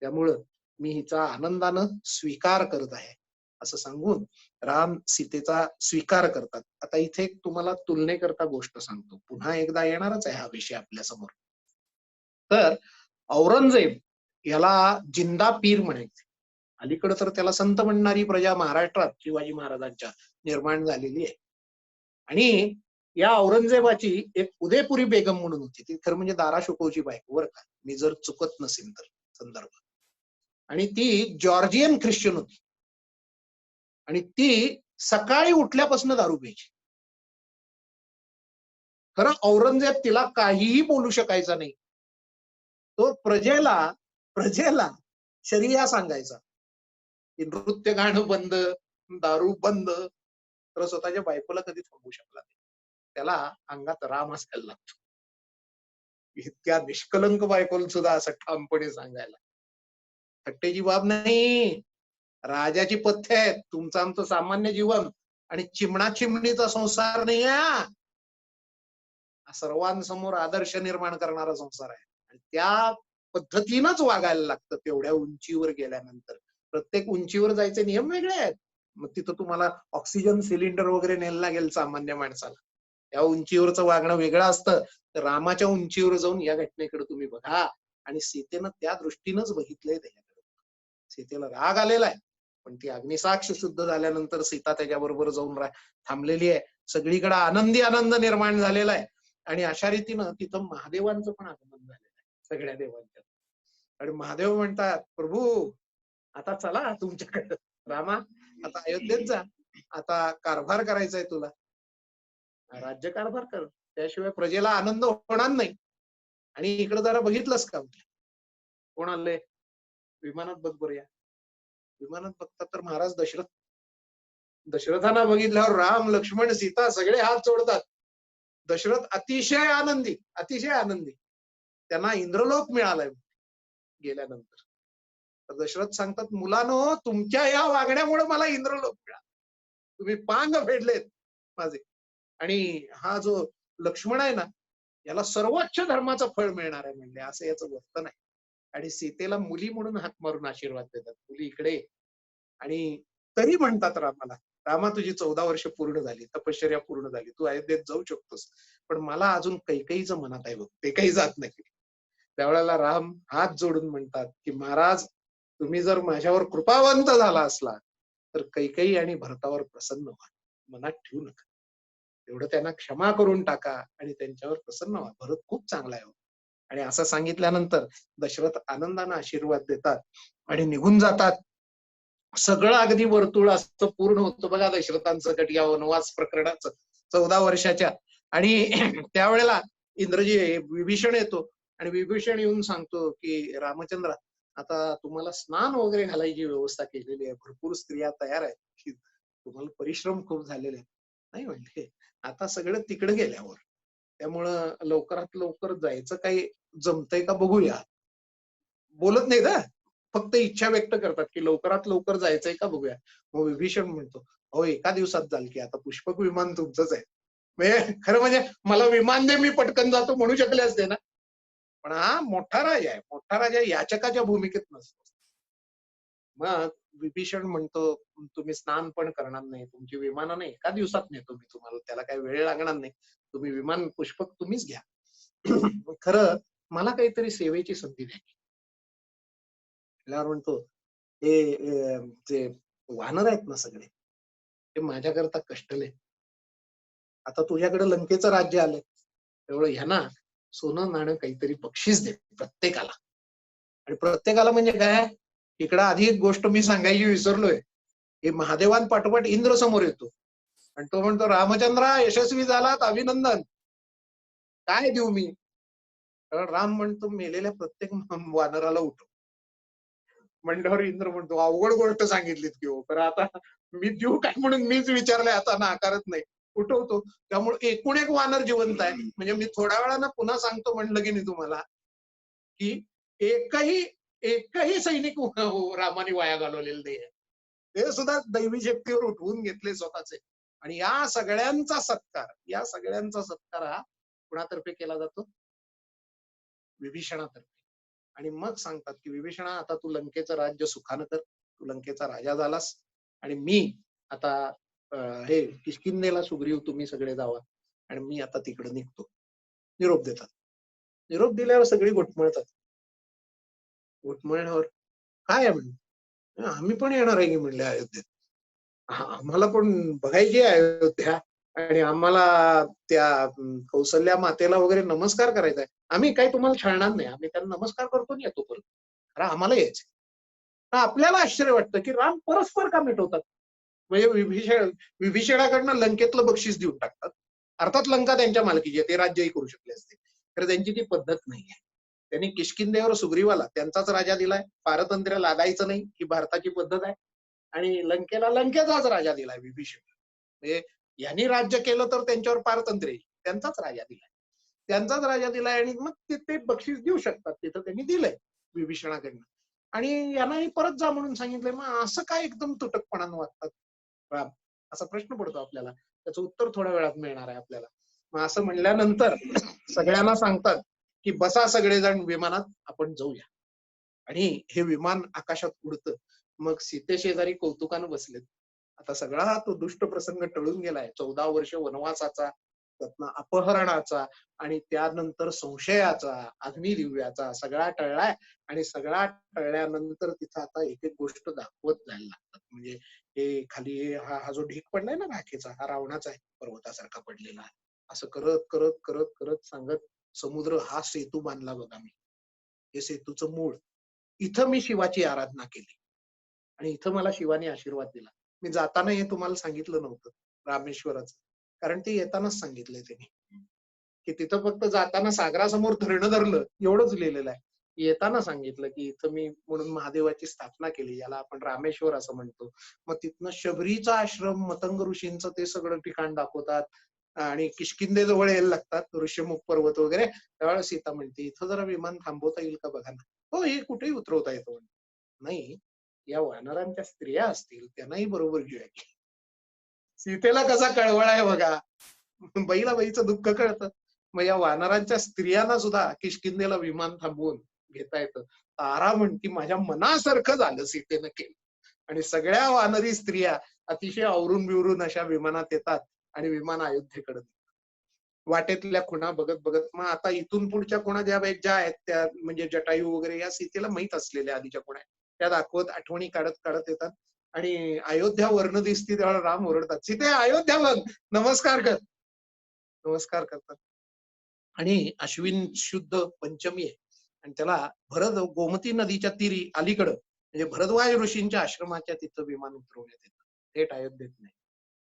त्यामुळं मी हिचा आनंदानं स्वीकार करत आहे, असं सांगून राम सीतेचा स्वीकार करतात. आता इथे तुम्हाला तुलनेकरता गोष्ट सांगतो, पुन्हा एकदा येणारच आहे हा विषय आपल्या समोर. तर औरंगजेब याला जिंदा पीर म्हणायचे. अलीकडे तर त्याला संत म्हणणारी प्रजा महाराष्ट्रात शिवाजी महाराजांच्या निर्माण झालेली आहे. आणि या औरंगजेबाची एक उदयपुरी बेगम म्हणून होती, ती खरं म्हणजे दारा शुकोची बायको बरं का, मी जर चुकत नसेल तर संदर्भ. आणि ती जॉर्जियन ख्रिश्चन होती. आणि ती सकाळी उठल्यापासून दारू प्यायची. खरं औरंगजेब तिला काहीही बोलू शकायचा नाही. तो प्रजेला शरिया सांगायचा की नृत्य गाणं बंद, दारू बंद. तर स्वतःच्या बायकोला कधी थांबवू शकला नाही. त्याला अंगात राम असायला लागतो. इतक्या निष्कलंक बायकोला सुद्धा असं ठामपणे सांगायला. थट्टेची बाब नाही, राजाची पथ्य आहे. तुमचं आमचं सामान्य जीवन आणि चिमणा चिमणीचा संसार नाही, सर्वांसमोर आदर्श निर्माण करणारा संसार आहे. आणि त्या पद्धतीनंच वागायला लागतं तेवढ्या उंचीवर गेल्यानंतर. प्रत्येक उंचीवर जायचे नियम वेगळे आहेत. मग तिथं तुम्हाला ऑक्सिजन सिलेंडर वगैरे न्यायला लागेल सामान्य माणसाला, त्या उंचीवरचं वागणं वेगळं असतं. तर रामाच्या उंचीवर जाऊन या घटनेकडे तुम्ही बघा. आणि सीतेनं त्या दृष्टीनंच बघितलंय त्याच्याकडे. सीतेला राग आलेला आहे, पण ती अग्निसाक्ष शुद्ध झाल्यानंतर सीता त्याच्याबरोबर जाऊन थांबलेली आहे. सगळीकडे आनंदी आनंद निर्माण झालेला आहे. आणि अशा रीतीनं तिथं महादेवांचं पण आगमन झालेलं आहे, सगळ्या देवांच्या. आणि महादेव म्हणतात, प्रभू आता चला तुमच्याकडे, रामा आता अयोध्येत जा, आता कारभार करायचा आहे तुला, राज्य कारभार कर, त्याशिवाय प्रजेला आनंद होणार नाही. आणि इकडे जरा बघितलंस का, कोण आले विमानात, बघ बरं या विमानात. बघतात तर महाराज दशरथांना बघितल्यावर राम लक्ष्मण सीता सगळे हात जोडतात. दशरथ अतिशय आनंदी, अतिशय आनंदी, त्यांना इंद्रलोक मिळालाय गेल्यानंतर. तर दशरथ सांगतात, मुलानो, तुमच्या या वागण्यामुळे मला इंद्रलोक मिळाला, तुम्ही पांग फेडलेत माझे. आणि हा जो लक्ष्मण आहे ना, याला सर्वोच्च धर्माचं फळ मिळणार आहे म्हणले, असं याचं वर्तन आहे. आणि सीतेला मुली म्हणून हाक मारून आशीर्वाद देतात, मुली इकडे ये. आणि तरी म्हणतात रामाला, रामा तुझी 14 वर्ष पूर्ण झाली, तपश्चर्या पूर्ण झाली, तू अयोध्येत जाऊ शकतोस. पण मला अजून कैकेयीचं मनात आहे बघ, ते काही जात नाही. त्यावेळेला राम हात जोडून म्हणतात, की महाराज तुम्ही जर माझ्यावर कृपावंत झाला असला, तर कैकेयी आणि भरतावर प्रसन्न व्हा. मनात ठेवू नका. एवढं त्यांना क्षमा करून टाका आणि त्यांच्यावर प्रसन्न व्हा. भरत खूप चांगला आहे हो. आणि असं सांगितल्यानंतर दशरथ आनंदाने आशीर्वाद देतात आणि निघून जातात. सगळं अगदी वर्तुळ असं पूर्ण होतं बघा दशरथांचं कट या वनवास प्रकरणाचं 14 वर्षाच्या. आणि त्यावेळेला इंद्रजी विभीषण येतो आणि विभीषण येऊन सांगतो की रामचंद्र, आता तुम्हाला स्नान वगैरे घालायची व्यवस्था केलेली आहे, भरपूर स्त्रिया तयार आहेत, की तुम्हाला परिश्रम खूप झालेले आहेत. नाही म्हणले, आता सगळं तिकडे गेल्यावर त्यामुळं लवकरात लवकर जायचं काही जमतंय का बघूया. बोलत नाही ना, फक्त इच्छा व्यक्त करतात की लवकरात लवकर जायचंय का बघूया. मग विभीषण म्हणतो, अहो एका दिवसात जाल की, आता पुष्पक विमान तुमचंच आहे. म्हणजे खरं म्हणजे मला विमान दे, मी पटकन जातो म्हणू शकले असते ना. पण हा मोठा राजा आहे, मोठा राजा याचकाच्या भूमिकेत नसतो. मग विभीषण म्हणतो, तुम्ही स्नान पण करणार नाही, तुमची विमानाने एका दिवसात नेतो मी तुम्हाला, त्याला काही वेळ लागणार नाही, तुम्ही विमान पुष्पक तुम्हीच घ्या. खरं मला काहीतरी सेवेची संधी द्या. त्यावर म्हणतो, हे जे वानर आहेत ना सगळे, ते माझ्याकरता कष्टले. आता तुझ्याकडे लंकेचं राज्य आलंय, त्यामुळे ह्यांना सोनं नाणं काहीतरी बक्षीस दे प्रत्येकाला. आणि प्रत्येकाला म्हणजे काय, इकडं आधी एक गोष्ट मी सांगायची विसरलोय. हे महादेवान पाठोपाठ इंद्र समोर येतो आणि तो म्हणतो, रामचंद्रा यशस्वी झालात, अभिनंदन. काय देऊ मी? तर राम म्हणतो, मेलेल्या प्रत्येक वानराला उठव. म्हणल्यावर इंद्र म्हणतो, अवघड गोष्ट सांगितलीत की हो, तर आता मी देऊ काय म्हणून मीच विचारलंय, आता नाकारत नाही, उठवतो. त्यामुळे एकूण एक वानर जिवंत आहे. म्हणजे मी थोड्या वेळानं पुन्हा सांगतो म्हणलं की नाही तुम्हाला, की एकही एकही सैनिक रामाने वाया घालवलेलं नाही. ते सुद्धा दैवी शक्तीवर उठवून घेतले स्वतःचे. आणि या सगळ्यांचा सत्कार हा कुणातर्फे केला जातो? विभीषणातर्फे. आणि मग सांगतात की विभीषणा, आता तू लंकेचं राज्य सुखानं कर, तू लंकेचा राजा झालास आणि मी आता हे किष्किंधेला सुग्रीव तुम्ही सगळे जावा आणि मी आता तिकडे निघतो. निरोप देतात. निरोप दिल्यावर सगळी घुटमळतात. घुटमळल्यावर काय आहे म्हणले, आम्ही पण येणार आहे की म्हणले अयोध्येत. आम्हाला पण बघायची आहे अयोध्या आणि आम्हाला त्या कौसल्या मातेला वगैरे नमस्कार करायचा आहे. आम्ही काही तुम्हाला छळणार नाही, आम्ही त्यांना नमस्कार करतो आणि येतो परत. कारण आम्हाला यायचं. तर आपल्याला आश्चर्य वाटतं की राम परस्पर का मिटवतात. म्हणजे विभीषणाकडनं लंकेतलं बक्षीस देऊन टाकतात. अर्थात लंका त्यांच्या मालकीची आहे, ते राज्यही करू शकले असते, तर त्यांची ती पद्धत नाहीये. त्यांनी किष्किंधेवर सुग्रीवाला त्यांचाच राजा दिलाय, पारतंत्र्य लागायचं नाही ही भारताची पद्धत आहे. आणि लंकेला लंकेचाच राजा दिलाय विभीषण. म्हणजे यांनी राज्य केलं तर त्यांच्यावर पारतंत्र्य येईल, त्यांचाच राजा दिलाय. त्यांचाच राजा दिलाय आणि मग ते बक्षीस देऊ शकतात, तिथं त्यांनी दिलंय विभीषणाकडनं. आणि यांनाही परत जा म्हणून सांगितलंय. मग असं काय एकदम तुटकपणानं वागतात राम, असा प्रश्न पडतो आपल्याला. त्याचं उत्तर थोड्या वेळात मिळणार आहे आपल्याला. मग असं म्हणल्यानंतर सगळ्यांना सांगतात की बसा सगळेजण विमानात, आपण जाऊया. आणि हे विमान आकाशात उडतं. मग सीतेशेजारी कौतुकानं बसलेत. आता सगळा तो दुष्ट प्रसंग टळून गेलाय. 14 वर्ष वनवासाचा, त्यातनं अपहरणाचा आणि त्यानंतर संशयाचा, अग्निदिव्याचा सगळा टळलाय. आणि सगळा टळल्यानंतर तिथं आता एक एक गोष्ट दाखवत जायला लागतात. म्हणजे हे खाली हा हा जो ढीग पडलाय ना राखेचा, हा रावणाचा आहे, पर्वतासारखा पडलेला आहे. असं करत करत करत करत सांगत समुद्र हा सेतू बांधला बघा मी. हे सेतूचं मूळ. इथं मी शिवाची आराधना केली आणि इथं मला शिवाने आशीर्वाद दिला. मी जाताना हे तुम्हाला सांगितलं नव्हतं रामेश्वराचं, कारण ते येतानाच सांगितलंय त्यांनी, की तिथं फक्त जाताना सागरासमोर धरणं धरलं एवढंच लिहिलेलं आहे. येताना सांगितलं की इथं मी म्हणून महादेवाची स्थापना केली, याला आपण रामेश्वर असं म्हणतो. मग तिथनं शबरीचा आश्रम, मतंग ऋषींचं ते सगळं ठिकाण दाखवतात आणि किष्किंधे जवळ यायला लागतात, ऋषमुख पर्वत वगैरे. त्यावेळेस सीता म्हणते, इथं जरा विमान थांबवता येईल का बघा ना. हो, हे कुठेही उतरवता येतं. नाही, या वानरांच्या स्त्रिया असतील त्यांनाही बरोबर घेऊया की. सीतेला कसा कळवळ आहे बघा. बाईला बाईचं दुःख कळतं. मग या वानरांच्या स्त्रियांना सुद्धा किष्किंधेला विमान थांबवून घेता येतं. तारा म्हणती माझ्या मनासारखं झालं सीतेनं केलं. आणि सगळ्या वानरी स्त्रिया अतिशय आवरून बिवरून अशा विमानात येतात आणि विमान अयोध्येकडे. वाटेतल्या खुणा बघत बघत मग आता इथून पुढच्या खुणा ज्या आहेत त्या म्हणजे जटायू वगैरे या सीतेला माहित असलेल्या आधीच्या खुणा आहेत. त्या दाखवत आठवणी काढत काढत येतात आणि अयोध्या वर्ण दिसती तेव्हा राम ओरडतात, सीते अयोध्या बघ, नमस्कार कर. नमस्कार करतात. आणि अश्विन शुद्ध पंचमी आहे आणि त्याला भरत गोमती नदीच्या तीरी अलीकडं म्हणजे भरद्वाज ऋषींच्या आश्रमाच्या तिथं विमान उतरवण्यात येतं, थेट अयोध्येत नाही.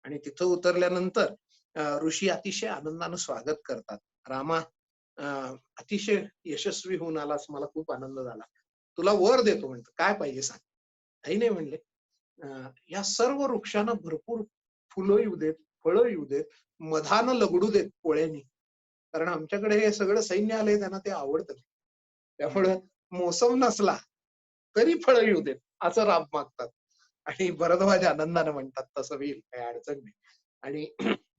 आणि तिथं उतरल्यानंतर ऋषी अतिशय आनंदानं स्वागत करतात. रामा, अतिशय यशस्वी होऊन आलास, मला खूप आनंद झाला. तुला वर देतो म्हणतो, काय पाहिजे सांग. काही नाही म्हणले, या सर्व वृक्षांना भरपूर फुलं येऊ देत, फळं येऊ देत, मधानं लगडू देत पोळ्यानी. कारण आमच्याकडे हे सगळं सैन्य आलंय, त्यांना ते आवडतं. त्यामुळे मोसम नसला तरी फळं येऊ देत, असं राम मागतात. आणि भरद्वाज आनंदानं म्हणतात तसं होईल, काही अडचण नाही. आणि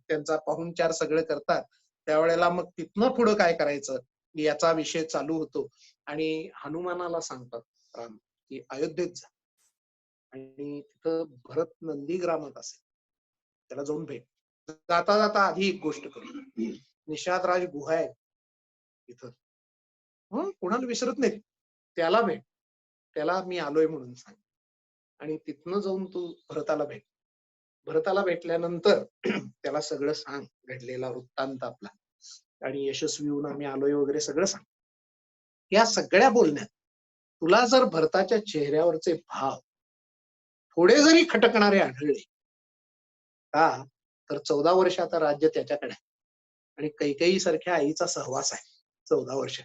त्यांचा पाहुणचार सगळं करतात. त्यावेळेला मग तिथनं पुढं काय करायचं याचा विषय चालू होतो. आणि हनुमानाला सांगतात राम की अयोध्येत जा आणि तिथं भरत नंदीग्रामात असेल, त्याला जाऊन भेट. जाता जाता आधी एक गोष्ट करू, निषादराज गुहा आहे तिथं, कोणाला विसरत नाही, त्याला भेट, त्याला मी आलोय म्हणून सांग. आणि तिथनं जाऊन तू भरताला भेट. भरताला भेटल्यानंतर त्याला सगळं सांग, घडलेला वृत्तांत आपला आणि यशस्वी होऊन आम्ही आलोय वगैरे सगळं सांग. या सगळ्या बोलण्यात तुला जर भरताच्या चेहऱ्यावरचे भाव थोडे जरी खटकणारे आढळले का, तर 14 वर्ष आता राज्य त्याच्याकडे आहे आणि कैकेयी सारख्या आईचा सहवास आहे 14 वर्ष.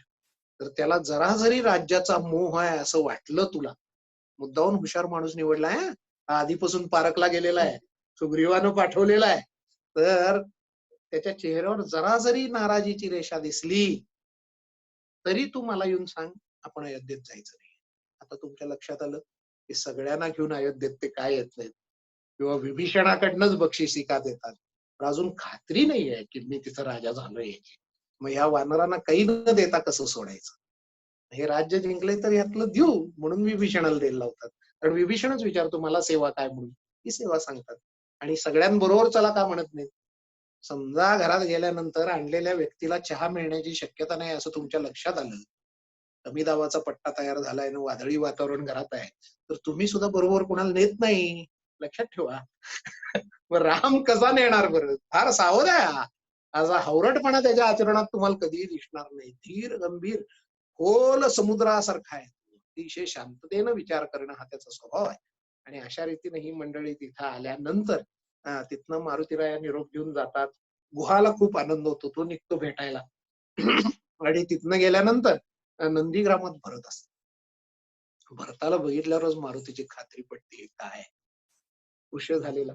तर त्याला जरा जरी राज्याचा मोह आहे असं वाटलं तुला, मुद्दाहून हुशार माणूस निवडलाय, हा आधीपासून पारखला गेलेला आहे, सुग्रीवानं पाठवलेला आहे, तर त्याच्या चेहऱ्यावर जरा जरी नाराजीची रेषा दिसली तरी तू मला येऊन सांग, आपण अयोध्येत जायचं नाही. आता तुमच्या लक्षात आलं की सगळ्यांना घेऊन अयोध्येत ते काय येत नाहीत किंवा विभीषणाकडनंच बक्षिसी का देतात, पण अजून खात्री नाही आहे की मी तिथं राजा झालोय याची. मग ह्या वानरांना काही न देता कसं सोडायचं. हे राज्य जिंकले तर यातलं देऊ म्हणून विभीषणाला द्यायला लावतात. कारण विभीषणच विचारतो मला सेवा काय म्हणून, ती सेवा सांगतात. आणि सगळ्यांबरोबर चला का म्हणत नाहीत. समजा घरात गेल्यानंतर आणलेल्या व्यक्तीला चहा मिळण्याची शक्यता नाही असं तुमच्या लक्षात आलं, कमी दाबाचा पट्टा तयार झालाय आणि वादळी वातावरण घरात आहे, तर तुम्ही सुद्धा बरोबर कोणाला नेत नाही, लक्षात ठेवा. मग राम कसा नेणार बरं, फार सावध आहे हा. असा हवरटपणा त्याच्या आचरणात तुम्हाला कधीही दिसणार नाही. धीर गंभीर खोल समुद्रासारखा आहे, अतिशय शांततेनं विचार करणं हा त्याचा स्वभाव आहे. आणि अशा रीतीने ही मंडळी तिथं आल्यानंतर तिथनं मारुतीराया निरोप घेऊन जातात. गुहाला खूप आनंद होतो, तो निघतो भेटायला. आणि तिथनं गेल्यानंतर नंदीग्रामात भरत असत. भरताला बघितल्यावरच मारुतीची खात्री पडते, काय खुश झालेला,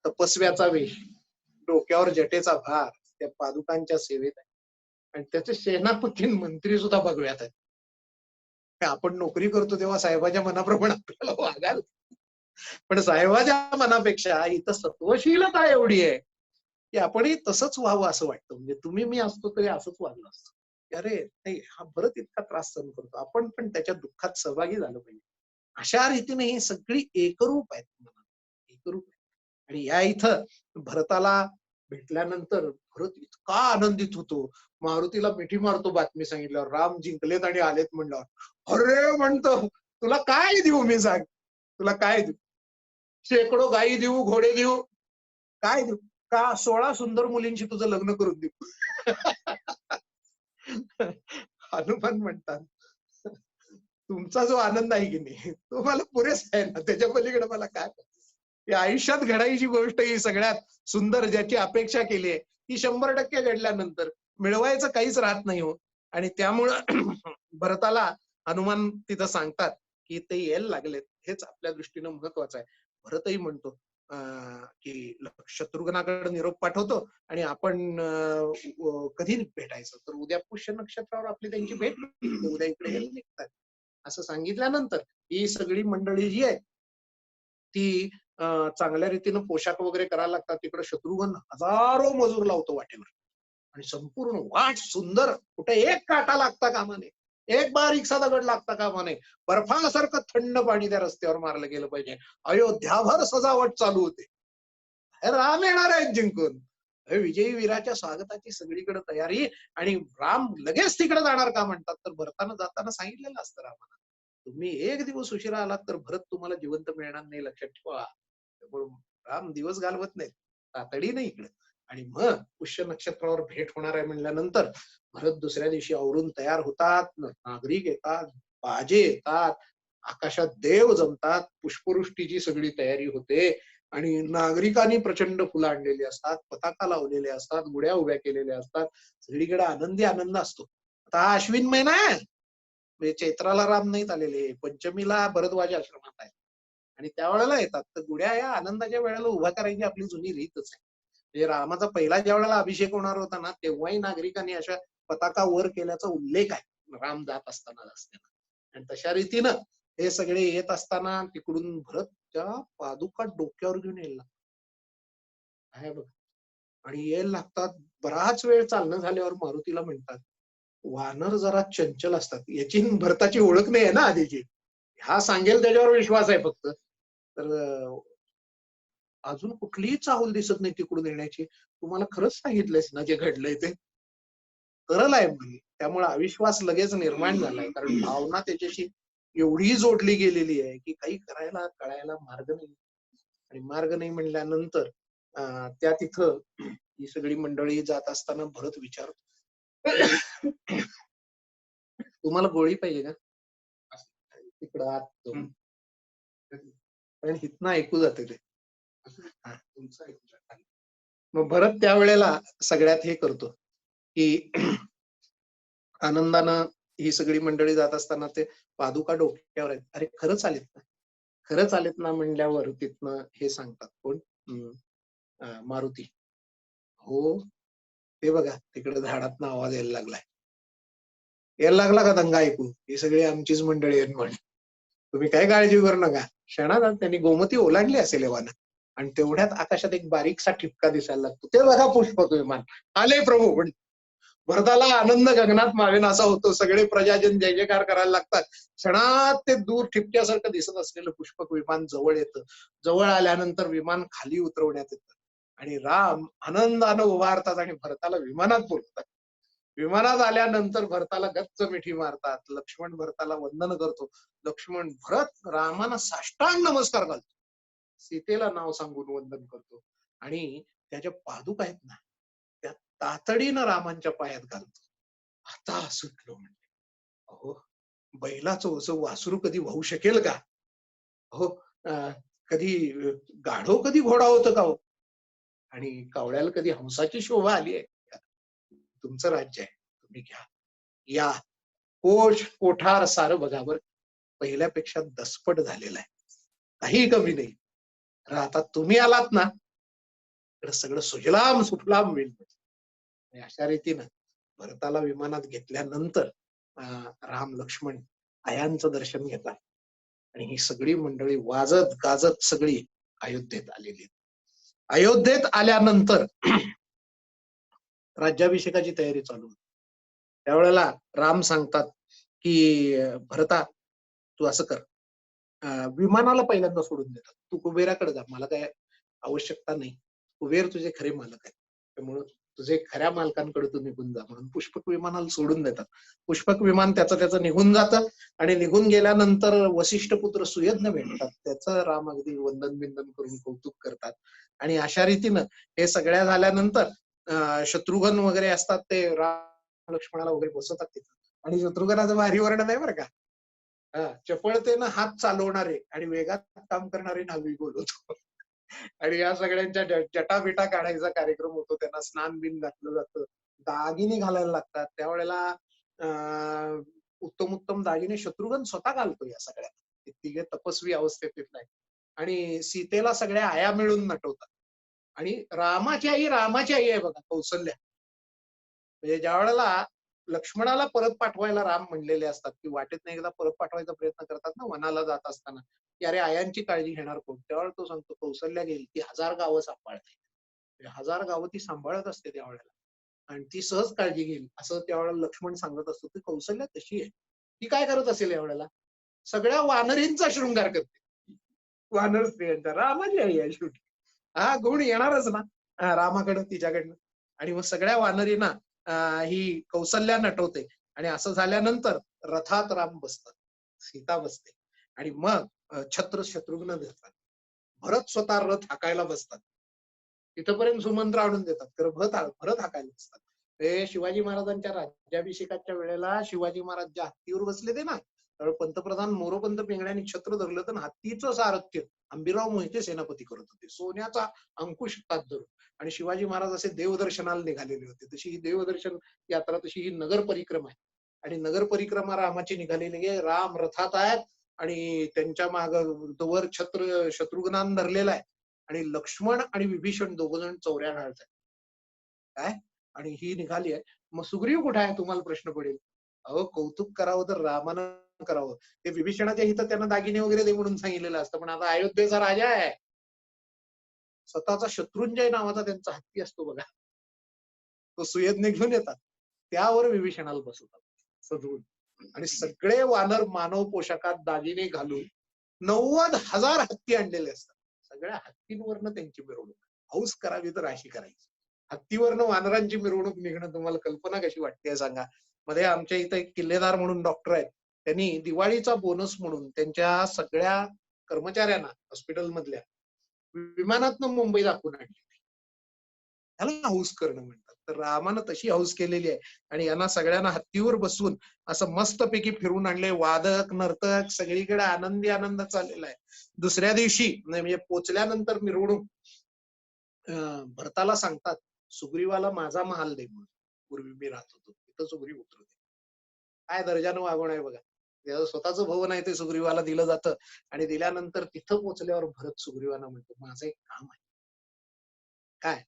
तपस्व्याचा वेश, डोक्यावर जटेचा भार, त्या पादुकांच्या सेवेत आहे. आणि त्याचे सेनापती मंत्री सुद्धा भगव्यात आहेत. आपण नोकरी करतो तेव्हा साहेबाच्या मनाप्रमाणे आपल्याला वागायला, पण साहेबाच्या मनापेक्षा इथं सत्वशीलता एवढी आहे की आपणही तसंच व्हावं असं वाटतं. म्हणजे तुम्ही मी असतो तरी असंच वागलं असतं. अरे नाही, हा भरत इतका त्रास सहन करतो, आपण पण त्याच्या दुःखात सहभागी झालं पाहिजे. अशा रीतीने ही सगळी एकरूप आहेत, एकरूप आहे. आणि या इथं भरताला भेटल्यानंतर भरत इतका आनंदित होतो, मारुतीला मिठी मारतो बातमी सांगितल्यावर, राम जिंकलेत आणि आलेत म्हणल्यावर. अरे म्हणतो, तुला काय देऊ मी, सांग तुला काय देऊ, शेकडो गायी देऊ, घोडे देऊ, काय देऊ, का 16 सुंदर मुलींशी तुझं लग्न करून देऊ. हनुमान म्हणतात, तुमचा जो आनंद आहे की नाही तो मला पुरेसा आहे ना, त्याच्या पलीकडे मला काय. या आयुष्यात घडायची गोष्ट ही सगळ्यात सुंदर, ज्याची अपेक्षा केली आहे ती 100% घडल्यानंतर मिळवायचं काहीच राहत नाही हो. आणि त्यामुळं भरताला हनुमान तिथं सांगतात की ते यायला लागलेत, हेच आपल्या दृष्टीनं महत्वाचं आहे. भरतही म्हणतो की शत्रुघ्नाकडे निरोप पाठवतो आणि आपण कधी भेटायचं, तर उद्या पुष्य नक्षत्रावर आपली त्यांची भेट, उद्या इकडे यायला निघतात असं सांगितल्यानंतर ही सगळी मंडळी जी आहे ती चांगल्या रीतीनं पोशाख वगैरे करायला लागतात, तिकडे शत्रुघ्न हजारो मजूर लावतो वाटेवर आणि संपूर्ण वाट सुंदर, कुठे एक काटा लागता कामा नये, एक बारीकसा दगड लागता कामा नये, बर्फासारखं थंड पाणी त्या रस्त्यावर मारलं गेलं पाहिजे. अयोध्याभर सजावट चालू होते. राम येणार आहेत जिंकून. विजयी वीराच्या स्वागताची सगळीकडे तयारी. आणि राम लगेच तिकडे जाणार का म्हणतात, तर भरताना जाताना सांगितलेलं असतं रामाला, तुम्ही एक दिवस उशिरा आलात तर भरत तुम्हाला जिवंत मिळणार नाही, लक्षात ठेवा. त्यामुळे राम दिवस घालवत नाहीत, तातडीने इकडे. आणि मग पुष्य नक्षत्रावर भेट होणार आहे म्हणल्यानंतर भरत दुसऱ्या दिवशी आवरून तयार होतात, नागरिक येतात, बाजे येतात, आकाशात देव जमतात, पुष्पवृष्टीची सगळी तयारी होते. आणि नागरिकांनी प्रचंड फुलं आणलेली असतात, पताका लावलेले असतात, गुड्या उभ्या केलेल्या असतात, सगळीकडे आनंदी आनंद असतो. आता हा अश्विन महिना आहे, म्हणजे चैत्राला राम नाहीत आलेले, पंचमीला भरद्वाज आश्रमात आहे आणि त्यावेळेला येतात. तर गुड्या या आनंदाच्या वेळेला उभा करायची आपली जुनी रीतच आहे. म्हणजे रामाचा पहिला ज्या वेळेला अभिषेक होणार होता ना, तेव्हाही नागरिकांनी अशा पताका वर केल्याचा उल्लेख आहे राम जात असताना रस्त्यानं. आणि तशा रीतीनं हे सगळे येत असताना तिकडून भरत त्या पादुका डोक्यावर घेऊन यायला आहे बघ. आणि यायला लागतात. बराच वेळ चालणं झाल्यावर मारुतीला म्हणतात, वानर जरा चंचल असतात, याची भरताची ओळख नाही आहे ना आधीची, हा सांगेल त्याच्यावर विश्वास आहे फक्त. तर अजून कुठलीही चाहूल दिसत नाही तिकडून येण्याची. तुम्हाला खरंच सांगितलंयस ना जे घडलंय ते तरल आहे म्हणे. त्यामुळे अविश्वास लगेच निर्माण झालाय, कारण भावना त्याच्याशी एवढी जोडली गेलेली आहे की काही करायला कळायला मार्ग नाही. आणि मार्ग नाही म्हणल्यानंतर त्या तिथं ही सगळी मंडळी जात असताना भरत विचारतो, तुम्हाला गोळी पाहिजे का? तिकडं आत जाऊन. कारण हिथनं ऐकू जाते ते. तुमचं ऐकू जातं. मग भरत त्यावेळेला सगळ्यात हे करतो की आनंदानं ही सगळी मंडळी जात असताना ते पादुका डोक्यावर आहेत. अरे खरंच आलेत ना, खरंच आलेत ना म्हणल्यावर तिथनं हे सांगतात कोण, मारुती. हो, ते बघा तिकडे झाडातनं आवाज यायला लागलाय. यायला लागला का दंगा ऐकून? ही सगळी आमचीच मंडळी आहेत म्हणे. तुम्ही काय काळजी करू नका. क्षणात त्यांनी गोमती ओलांडली असेल एव्हाना. आणि तेवढ्यात आकाशात एक बारीकसा ठिपका दिसायला लागतो. ते बघा पुष्पक विमान आले प्रभू. पण भरताला आनंद गगनात मावेन असा होतो. सगळे प्रजाजन जय जयकार करायला लागतात. क्षणात ते दूर ठिपक्यासारखं दिसत असलेलं पुष्पक विमान जवळ येतं. जवळ आल्यानंतर विमान खाली उतरवण्यात येतं आणि राम आनंदानं उभारतात आणि भरताला विमानात बोलतात. विमानात आल्यानंतर भरताला गच्च मिठी मारतात. लक्ष्मण भरताला वंदन करतो. लक्ष्मण भरत रामाना साष्टांग नमस्कार घालतो. सीतेला नाव सांगून वंदन करतो आणि त्याच्या पादुका आहेत ना, त्या तातडीनं रामांच्या पायात घालतो. आता सुटलो म्हणजे. अहो, बैलाचं ओझं वासरू कधी वाहू शकेल का? हो, कधी गाढव कधी घोडा होतं का हो? आणि कावळ्याला कधी हंसाची शोभा आली आहे का? तुमचं राज्य आहे, तुम्ही घ्या. या कोश कोठार सारं बघावर पहिल्यापेक्षा दसपट झालेला आहे, काही कमी नाही. तर आता तुम्ही आलात ना, तर सगळं सुजलाम सुफलाम होईल. आणि अशा रीतीनं भरताला विमानात घेतल्यानंतर राम लक्ष्मण आयांचं दर्शन घेतात. आणि ही सगळी मंडळी वाजत गाजत सगळी अयोध्येत आलेली. अयोध्येत आल्यानंतर राज्याभिषेकाची तयारी चालू होती. त्यावेळेला राम सांगतात की भरता तू असं कर, विमानाला पहिल्यांदा सोडून देतात. तू कुबेराकडे जा, मला काय आवश्यकता नाही. कुबेर तुझे खरे मालक आहेत, त्यामुळे तुझे खऱ्या मालकांकडे तू निघून जा म्हणून पुष्पक विमानाला सोडून देतात. पुष्पक विमान त्याचं निघून जातं आणि निघून गेल्यानंतर वसिष्ठ पुत्र सुयज्ञ भेटतात. त्याचं राम अगदी वंदन बिंदन करून कौतुक करतात. आणि अशा रीतीनं हे सगळ्या झाल्यानंतर शत्रुघ्न वगैरे असतात ते राम लक्ष्मणाला वगैरे बसवतात तिथं. आणि शत्रुघ्नाचं भारी वर्णन आहे बरं का. चपळतेनं हात चालवणारे आणि वेगात काम करणारे नावी बोलवतो. आणि या सगळ्यांच्या जटाबिटा काढायचा कार्यक्रम होतो. त्यांना स्नान बिन घातलं जातं, दागिने घालायला लागतात. त्यावेळेला उत्तम उत्तम दागिने शत्रुघ्न स्वतः घालतो या सगळ्या. तिघे तपस्वी अवस्थेत नाही. आणि सीतेला सगळ्या आया मिळून नटवतात. आणि रामाची आई आहे बघा, कौसल्या. म्हणजे ज्या वेळेला लक्ष्मणाला परत पाठवायला राम म्हणलेले असतात की वाटेत एकदा परत पाठवायचा प्रयत्न करतात ना वनाला जात असताना, की अरे आयांची काळजी घेणार कोण? त्यावेळेला तो सांगतो कौसल्या घेईल, ती 1000 गावं सांभाळते. 1000 गावं ती सांभाळत असते त्यावेळेला आणि ती सहज काळजी घेईल असं त्यावेळेला लक्ष्मण सांगत असतो. ती कौसल्या तशी आहे. ती काय करत असेल यावेळेला? सगळ्या वानरींचा शृंगार करते. वानर स्त्रियांचा. रामाची आई आहे शेवटी. हा गुण येणारच ना रामाकडं तिच्याकडनं. आणि मग सगळ्या वानरींना ही कौसल्या नटवते आणि असं झाल्यानंतर रथात राम बसतात, सीता बसते आणि मग छत्र शत्रुघ्न देतात. भरत स्वतः रथ हाकायला बसतात. तिथपर्यंत सुमंत्र आणून देतात. तर भरत हाकायला बसतात. ते शिवाजी महाराजांच्या राज्याभिषेकाच्या वेळेला शिवाजी महाराज ज्या हत्तीवर बसले ते ना, त्यावेळी पंतप्रधान मोरोपंत पेंगड्यांनी छत्र धरलं तर हत्तीचं सारथ्य अंबिराव मोहिते सेनापती करत होते. सोन्याचा अंकुश हातात धरून आणि शिवाजी महाराज असे देवदर्शनाला निघालेले होते. तशी ही देवदर्शन यात्रा तशी ही नगर परिक्रमा आहे. आणि नगर परिक्रमा रामाची निघालेली आहे. राम रथात आहेत आणि त्यांच्या माग वर छत्र शत्रुघ्नान धरलेला आहे आणि लक्ष्मण आणि विभीषण दोघ जण चौऱ्या घालतात. काय आणि ही निघाली आहे. मग सुग्रीव कुठे आहे तुम्हाला प्रश्न पडेल. अहो कौतुक करावं तर रामानं करावं. ते विभीषणाच्या हित त्यांना दागिने वगैरे दे म्हणून सांगितलेलं असतं, पण आता अयोध्येचा राजा आहे. स्वतःचा शत्रुंजय नावाचा त्यांचा हत्ती असतो बघा, तो सुयज्ञ घेऊन येतात. त्यावर विभीषणाला बसवतात सजवून आणि सगळे वानर मानव पोशाखात दागिने घालून 90,000 हत्ती आणलेले असतात. सगळ्या हत्तींवरनं त्यांची मिरवणूक. हौस करावी तर अशी करायची. हत्तीवरनं वानरांची मिरवणूक निघणं तुम्हाला कल्पना कशी वाटते सांगा. मध्ये आमच्या इथं एक किल्लेदार म्हणून डॉक्टर आहेत. त्यांनी दिवाळीचा बोनस म्हणून त्यांच्या सगळ्या कर्मचाऱ्यांना हॉस्पिटल मधल्या विमानातनं मुंबई दाखवून आणली. त्याला हौस करणं म्हणतात. तर रामानं तशी हौस केलेली आहे आणि यांना सगळ्यांना हत्तीवर बसवून असं मस्तपैकी फिरून आणले. वादक नर्तक सगळीकडे आनंदी आनंद चाललेला आहे. दुसऱ्या दिवशी म्हणजे पोचल्यानंतर मिरवणूक भरताला सांगतात सुग्रीवाला माझा महाल दे म्हणून. पूर्वी मी राहत होतो तिथं सुग्रीव उतरते. काय दर्जानं वागवण आहे बघा. त्याचं स्वतःचं भवन आहे ते सुग्रीवाला दिलं जातं आणि दिल्यानंतर तिथं पोचल्यावर भरत सुग्रीवाला म्हणतो माझं एक काम आहे. काय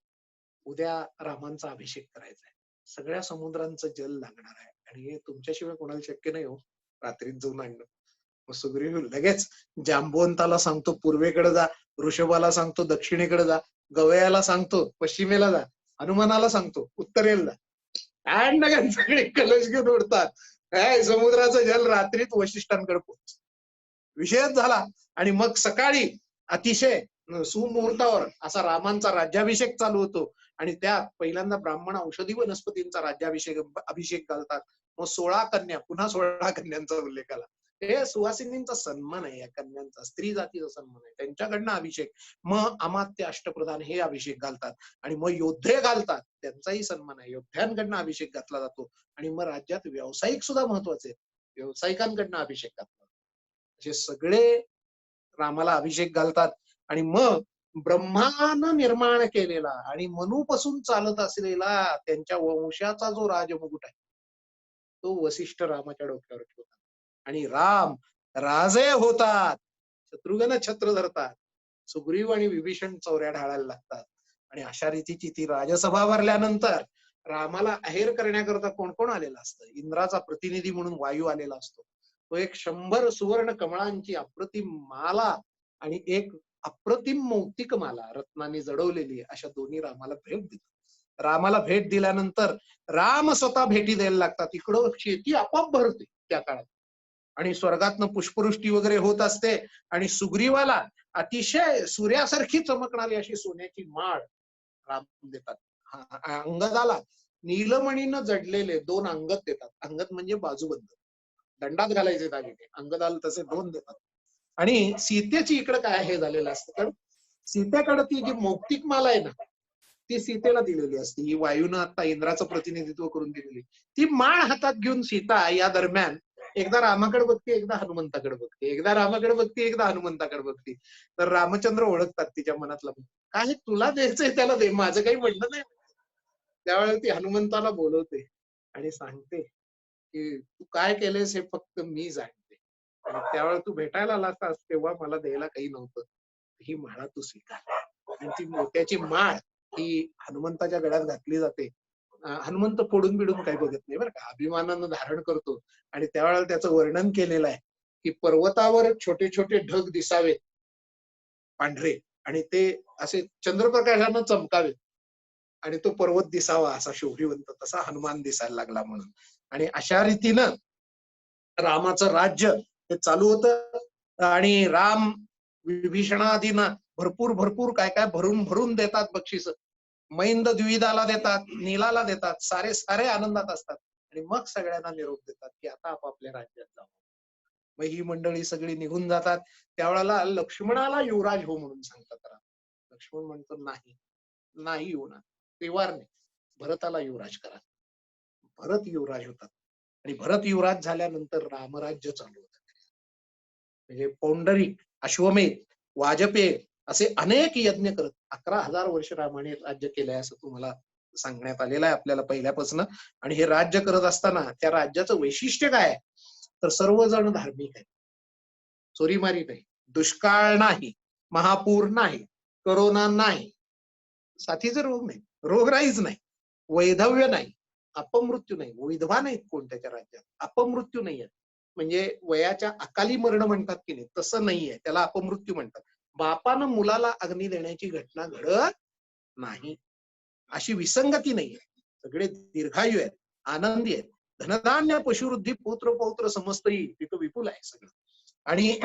उद्या रामांचा अभिषेक करायचा आहे. सगळ्या समुद्रांचं जल लागणार आहे आणि हे तुमच्याशिवाय कोणाला शक्य नाही हो रात्रीत जाऊन आणणं. मग सुग्रीव लगेच जांबुवंताला सांगतो पूर्वेकडे जा, ऋषभाला सांगतो दक्षिणेकडे जा, गवयाला सांगतो पश्चिमेला जा, हनुमानाला सांगतो उत्तरेला जा. आणि सगळे कलश घेऊन उडतात. काय समुद्राचं जल रात्रीत वशिष्ठांकडे पोहोच विषयच झाला. आणि मग सकाळी अतिशय सुमुहूर्तावर असा रामांचा राज्याभिषेक चालू होतो आणि त्यात पहिल्यांदा ब्राह्मण औषधी वनस्पतींचा अभिषेक घालतात. मग 16 कन्या, पुन्हा 16 कन्यांचा उल्लेख आला. हे सुवासिनींचा सन्मान आहे, या कन्यांचा स्त्री जातीचा सन्मान आहे. त्यांच्याकडनं अभिषेक. मग अमात्य अष्टप्रधान हे अभिषेक घालतात आणि मग योद्धे घालतात, त्यांचाही सन्मान आहे. योद्ध्यांकडनं अभिषेक घातला जातो आणि मग राज्यात व्यावसायिक सुद्धा महत्वाचे आहेत. व्यावसायिकांकडनं अभिषेक घातला. हे सगळे रामाला अभिषेक घालतात आणि मग ब्रह्मानं निर्माण केलेला आणि मनूपासून चालत असलेला त्यांच्या वंशाचा जो राजमुकुट आहे तो वसिष्ठ रामाच्या डोक्यावर ठेवतात आणि राम राजे होतात. शत्रुघ्न छत्र धरतात. सुग्रीव आणि विभीषण चौऱ्या ढाळायला लागतात आणि अशा रीतीची ती राजसभा भरल्यानंतर रामाला आहेर करण्याकरता कोण कोण आलेला असतं. इंद्राचा प्रतिनिधी म्हणून वायू आलेला असतो. तो एक 100 सुवर्ण कमळांची अप्रतिम माला आणि एक अप्रतिम मौक्तिक माला रत्नांनी जडवलेली अशा दोन्ही रामाला भेट देतात. रामाला भेट दिल्यानंतर राम स्वतः भेटी द्यायला लागतात. इकडं शेती आपोआप भरते त्या काळात आणि स्वर्गातनं पुष्पवृष्टी वगैरे होत असते आणि सुग्रीवाला अतिशय सूर्यासारखी चमकणारी अशी सोन्याची माळ राम देतात. अंगदाला नीलमणीनं जडलेले 2 अंगद देतात. अंगद म्हणजे बाजूबंद, दंडात घालायचे दागिने. अंगदाला तसे 2 देतात. आणि सीतेची इकडे काय हे झालेलं असतं कारण सीतेकडे ती जी मौक्तिक माला आहे ना ती सीतेला दिलेली असते. ही वायूनं आता इंद्राचं प्रतिनिधित्व करून दिलेली. ती माळ हातात घेऊन सीता या दरम्यान एकदा रामाकडे बघते, एकदा हनुमंताकडे बघते, एकदा रामाकडे बघते, एकदा हनुमंताकडे बघते. तर रामचंद्र ओळखतात तिच्या मनातला काय तुला द्यायचंय त्याला दे, माझं काही म्हणणं नाही. त्यावेळेला ती हनुमंताला बोलवते आणि सांगते की तू काय केलेस हे फक्त मी जाणते आणि त्यावेळेला तू भेटायला आलास तेव्हा मला द्यायला काही नव्हतं. ही माळा तू स्वीकार आणि ती मोत्याची माळ ही हनुमंताच्या गळ्यात घातली जाते हनुमंत फोडून बिडून काही बघत नाही बरं का, अभिमानानं धारण करतो. आणि त्यावेळेला त्याचं वर्णन केलेलं आहे की पर्वतावर छोटे छोटे ढग दिसावेत पांढरे, आणि ते असे चंद्रप्रकाशानं चमकावेत, आणि तो पर्वत दिसावा असा शौर्यवंत तसा हनुमान दिसायला लागला म्हणून. आणि अशा रीतीनं रामाचं राज्य हे चालू होतं. आणि राम विभीषणादींना भरपूर भरपूर काय काय भरून भरून देतात बक्षीस. मैंद द्विविधाला देतात, नीलाला देतात, सारे सारे आनंदात असतात. आणि मग सगळ्यांना निरोप देतात की आता आपापल्या राज्यात जाऊ. मग ही मंडळी सगळी निघून जातात. त्यावेळेला लक्ष्मणाला युवराज हो म्हणून सांगतात राम. लक्ष्मण म्हणतो नाही, नाही होणार, तेवार नाही, भरताला युवराज करा. भरत युवराज होतात. आणि भरत युवराज झाल्यानंतर रामराज्य चालू होतं. म्हणजे पौंडरिक, अश्वमेध, वाजपेय असे अनेक यज्ञ करत 11,000 वर्ष रामाने राज्य केलंय असं तुम्हाला सांगण्यात आलेलं आहे आपल्याला पहिल्यापासून. आणि हे राज्य करत असताना त्या राज्याचं वैशिष्ट्य काय आहे, तर सर्वजण धार्मिक आहेत, चोरीमारी नाही, दुष्काळ नाही, महापूर नाही, करोना नाही, साथीचे रोग नाही, रोगराईच नाही, वैधव्य नाही, अपमृत्यू नाही, विधवा नाहीत कोणत्याच्या राज्यात, अपमृत्यू नाहीये. म्हणजे वयाच्या अकाली मरण म्हणतात की नाही तसं नाहीये, त्याला अपमृत्यू म्हणतात. बापानं मुलाला अग्नी देण्याची घटना घडत नाही, अशी विसंगती नाहीये. सगळे दीर्घायू आहेत, आनंदी आहेत, धनधान्य पशुवृद्धी पुत्र पौत्र समस्त तिथं विपुल आहे सगळं. आणि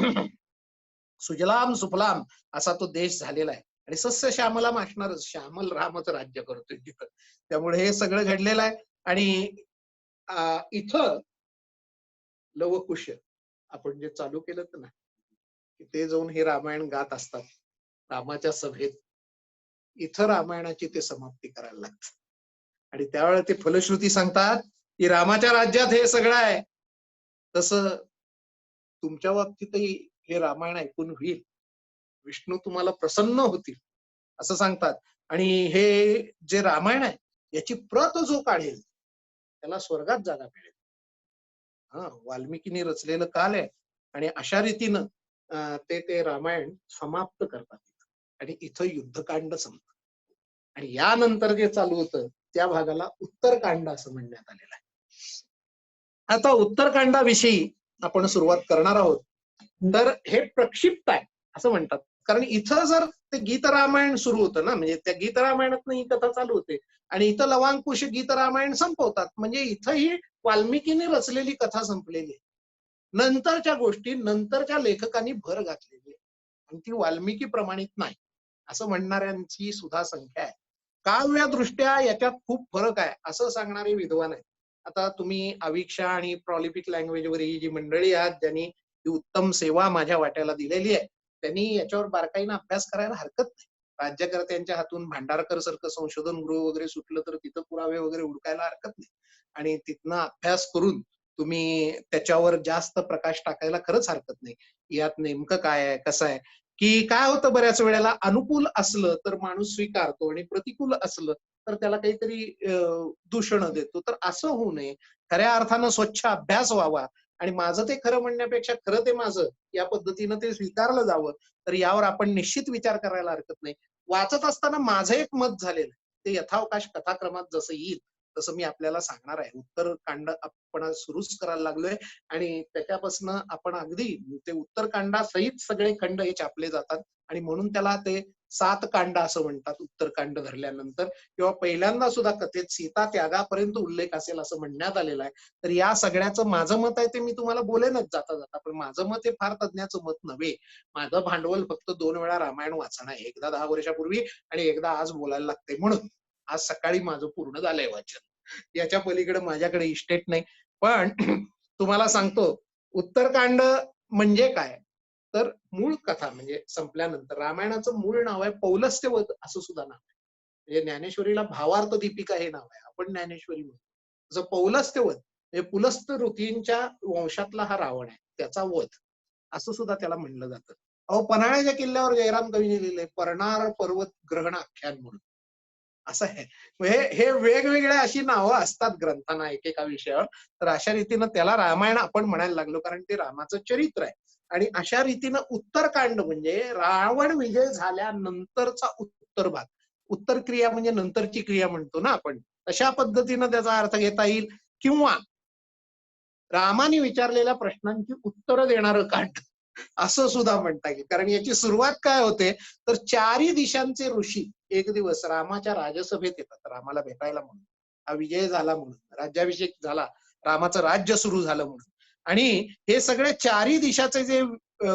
सुजलाम सुफलाम असा तो देश झालेला आहे. आणि सस्य श्यामलाम असणारच, श्यामल रामच राज्य करतोय तिथं. त्यामुळे हे सगळं घडलेलं आहे. आणि इथं लवकुश आपण जे चालू केलं ना, ते जाऊन हे रामायण गात असतात रामाच्या सभेत. इथं रामायणाची ते समाप्ती करायला लागतात. आणि त्यावेळेला ते फलश्रुती सांगतात की रामाच्या राज्यात हे सगळं आहे, तसं तुमच्या बाबतीतही हे रामायण ऐकून होईल, विष्णू तुम्हाला प्रसन्न होतील असं सांगतात. आणि हे जे रामायण आहे याची प्रत जो काढेल त्याला स्वर्गात जागा मिळेल. वाल्मिकीने रचलेलं काल आहे. आणि अशा रीतीनं ते रामायण समाप्त करतात. आणि इथं युद्धकांड संपतं. आणि यानंतर जे चालू होतं त्या भागाला उत्तरकांड असं म्हणण्यात आलेलं आहे. आता उत्तरकांडाविषयी आपण सुरुवात करणार आहोत. तर हे प्रक्षिप्त आहे असं म्हणतात, कारण इथं जर ते गीत रामायण सुरू होतं ना, म्हणजे त्या गीत रामायणात ही कथा चालू होते आणि इथं लवांकुश गीत रामायण संपवतात. म्हणजे इथंही वाल्मिकीने रचलेली कथा संपलेली आहे. नंतरच्या गोष्टी नंतरच्या लेखकांनी भर घातलेली आहे आणि ती वाल्मिकी प्रमाणित नाही असं म्हणणाऱ्यांची सुद्धा संख्या आहे. काव्यदृष्ट्या याच्यात खूप फरक आहे असं सांगणारे विद्वान आहेत. आता तुम्ही अवीक्षा आणि प्रॉलिफिक लँग्वेज वर ही जी मंडळी आहात ज्यांनी ही उत्तम सेवा माझ्या वाट्याला दिलेली आहे, त्यांनी याच्यावर बारकाईनं अभ्यास करायला हरकत नाही. राज्यकर्त्यांच्या हातून भांडारकर सारखं संशोधन गृह वगैरे सुटलं तर तिथं पुरावे वगैरे हुडकायला हरकत नाही. आणि तिथनं अभ्यास करून तुम्ही त्याच्यावर जास्त प्रकाश टाकायला खरंच हरकत नाही. यात नेमकं काय आहे, कसं आहे, की काय होतं बऱ्याच वेळेला अनुकूल असलं तर माणूस स्वीकारतो आणि प्रतिकूल असलं तर त्याला काहीतरी दूषण देतो. तर असं होऊ नये. खऱ्या अर्थानं स्वच्छ अभ्यास व्हावा आणि माझं ते खरं म्हणण्यापेक्षा खरं ते माझं या पद्धतीनं ते स्वीकारलं जावं. तर यावर आपण निश्चित विचार करायला हरकत नाही. वाचत असताना माझं एक मत झालेलं ते यथावकाश कथाक्रमात जसं येईल तसं मी आपल्याला सांगणार आहे. उत्तरकांड आपण सुरूच करायला लागलोय आणि त्याच्यापासून आपण अगदी ते उत्तरकांडासहित सगळे खंड हे छापले जातात आणि म्हणून त्याला ते 7 कांड असं म्हणतात. उत्तरकांड धरल्यानंतर किंवा पहिल्यांदा सुद्धा कथेत सीता त्यागापर्यंत उल्लेख असेल असं म्हणण्यात आलेलं आहे. तर या सगळ्याचं माझं मत आहे ते मी तुम्हाला बोलेनच जाता जाता, पण माझं मत हे फार तज्ञाचं मत नव्हे. माझं भांडवल फक्त 2 वेळा रामायण वाचणं आहे, एकदा 10 वर्षापूर्वी आणि एकदा आज बोलायला लागते म्हणून. आज सकाळी माझं पूर्ण झालंय वाचन. याच्या पलीकडे माझ्याकडे इस्टेट नाही. पण तुम्हाला सांगतो उत्तरकांड म्हणजे काय, तर मूळ कथा म्हणजे संपल्यानंतर रामायणाचं मूळ नाव आहे पौलस्त्यवध असं सुद्धा नाव आहे. म्हणजे ज्ञानेश्वरीला भावार्थ दीपिका हे नाव आहे, आपण ज्ञानेश्वरी म्हणतो. जसं पौलस्त्यवध म्हणजे पुलस्त ऋतींच्या वंशातला हा रावण आहे, त्याचा वध असं सुद्धा त्याला म्हणलं जातं. पन्हाळ्याच्या किल्ल्यावर जयराम कवीने लिहिलंय परनार पर्वत ग्रहण आख्यान म्हणून. असं आहे. हे वेगवेगळ्या अशी नावं असतात ग्रंथांना एकेका विषयावर. तर अशा रीतीनं त्याला रामायण आपण म्हणायला लागलो कारण ते रामाचं चरित्र आहे. आणि अशा रीतीनं उत्तरकांड म्हणजे रावण विजय झाल्यानंतरचा उत्तर भाग. उत्तर क्रिया म्हणजे नंतरची क्रिया म्हणतो ना आपण, तशा पद्धतीनं त्याचा अर्थ घेता येईल. किंवा रामाने विचारलेल्या प्रश्नांची उत्तरं देणारं काठ असं सुद्धा म्हणता येईल. कारण याची सुरुवात काय होते, तर चारी दिशांचे ऋषी एक दिवस रामाच्या राजसभेत येतात, रामाला भेटायला म्हणून. हा विजय झाला म्हणून, राज्याभिषेक झाला, रामाचं राज्य सुरू झालं म्हणून. आणि हे सगळे चारी दिशाचे जे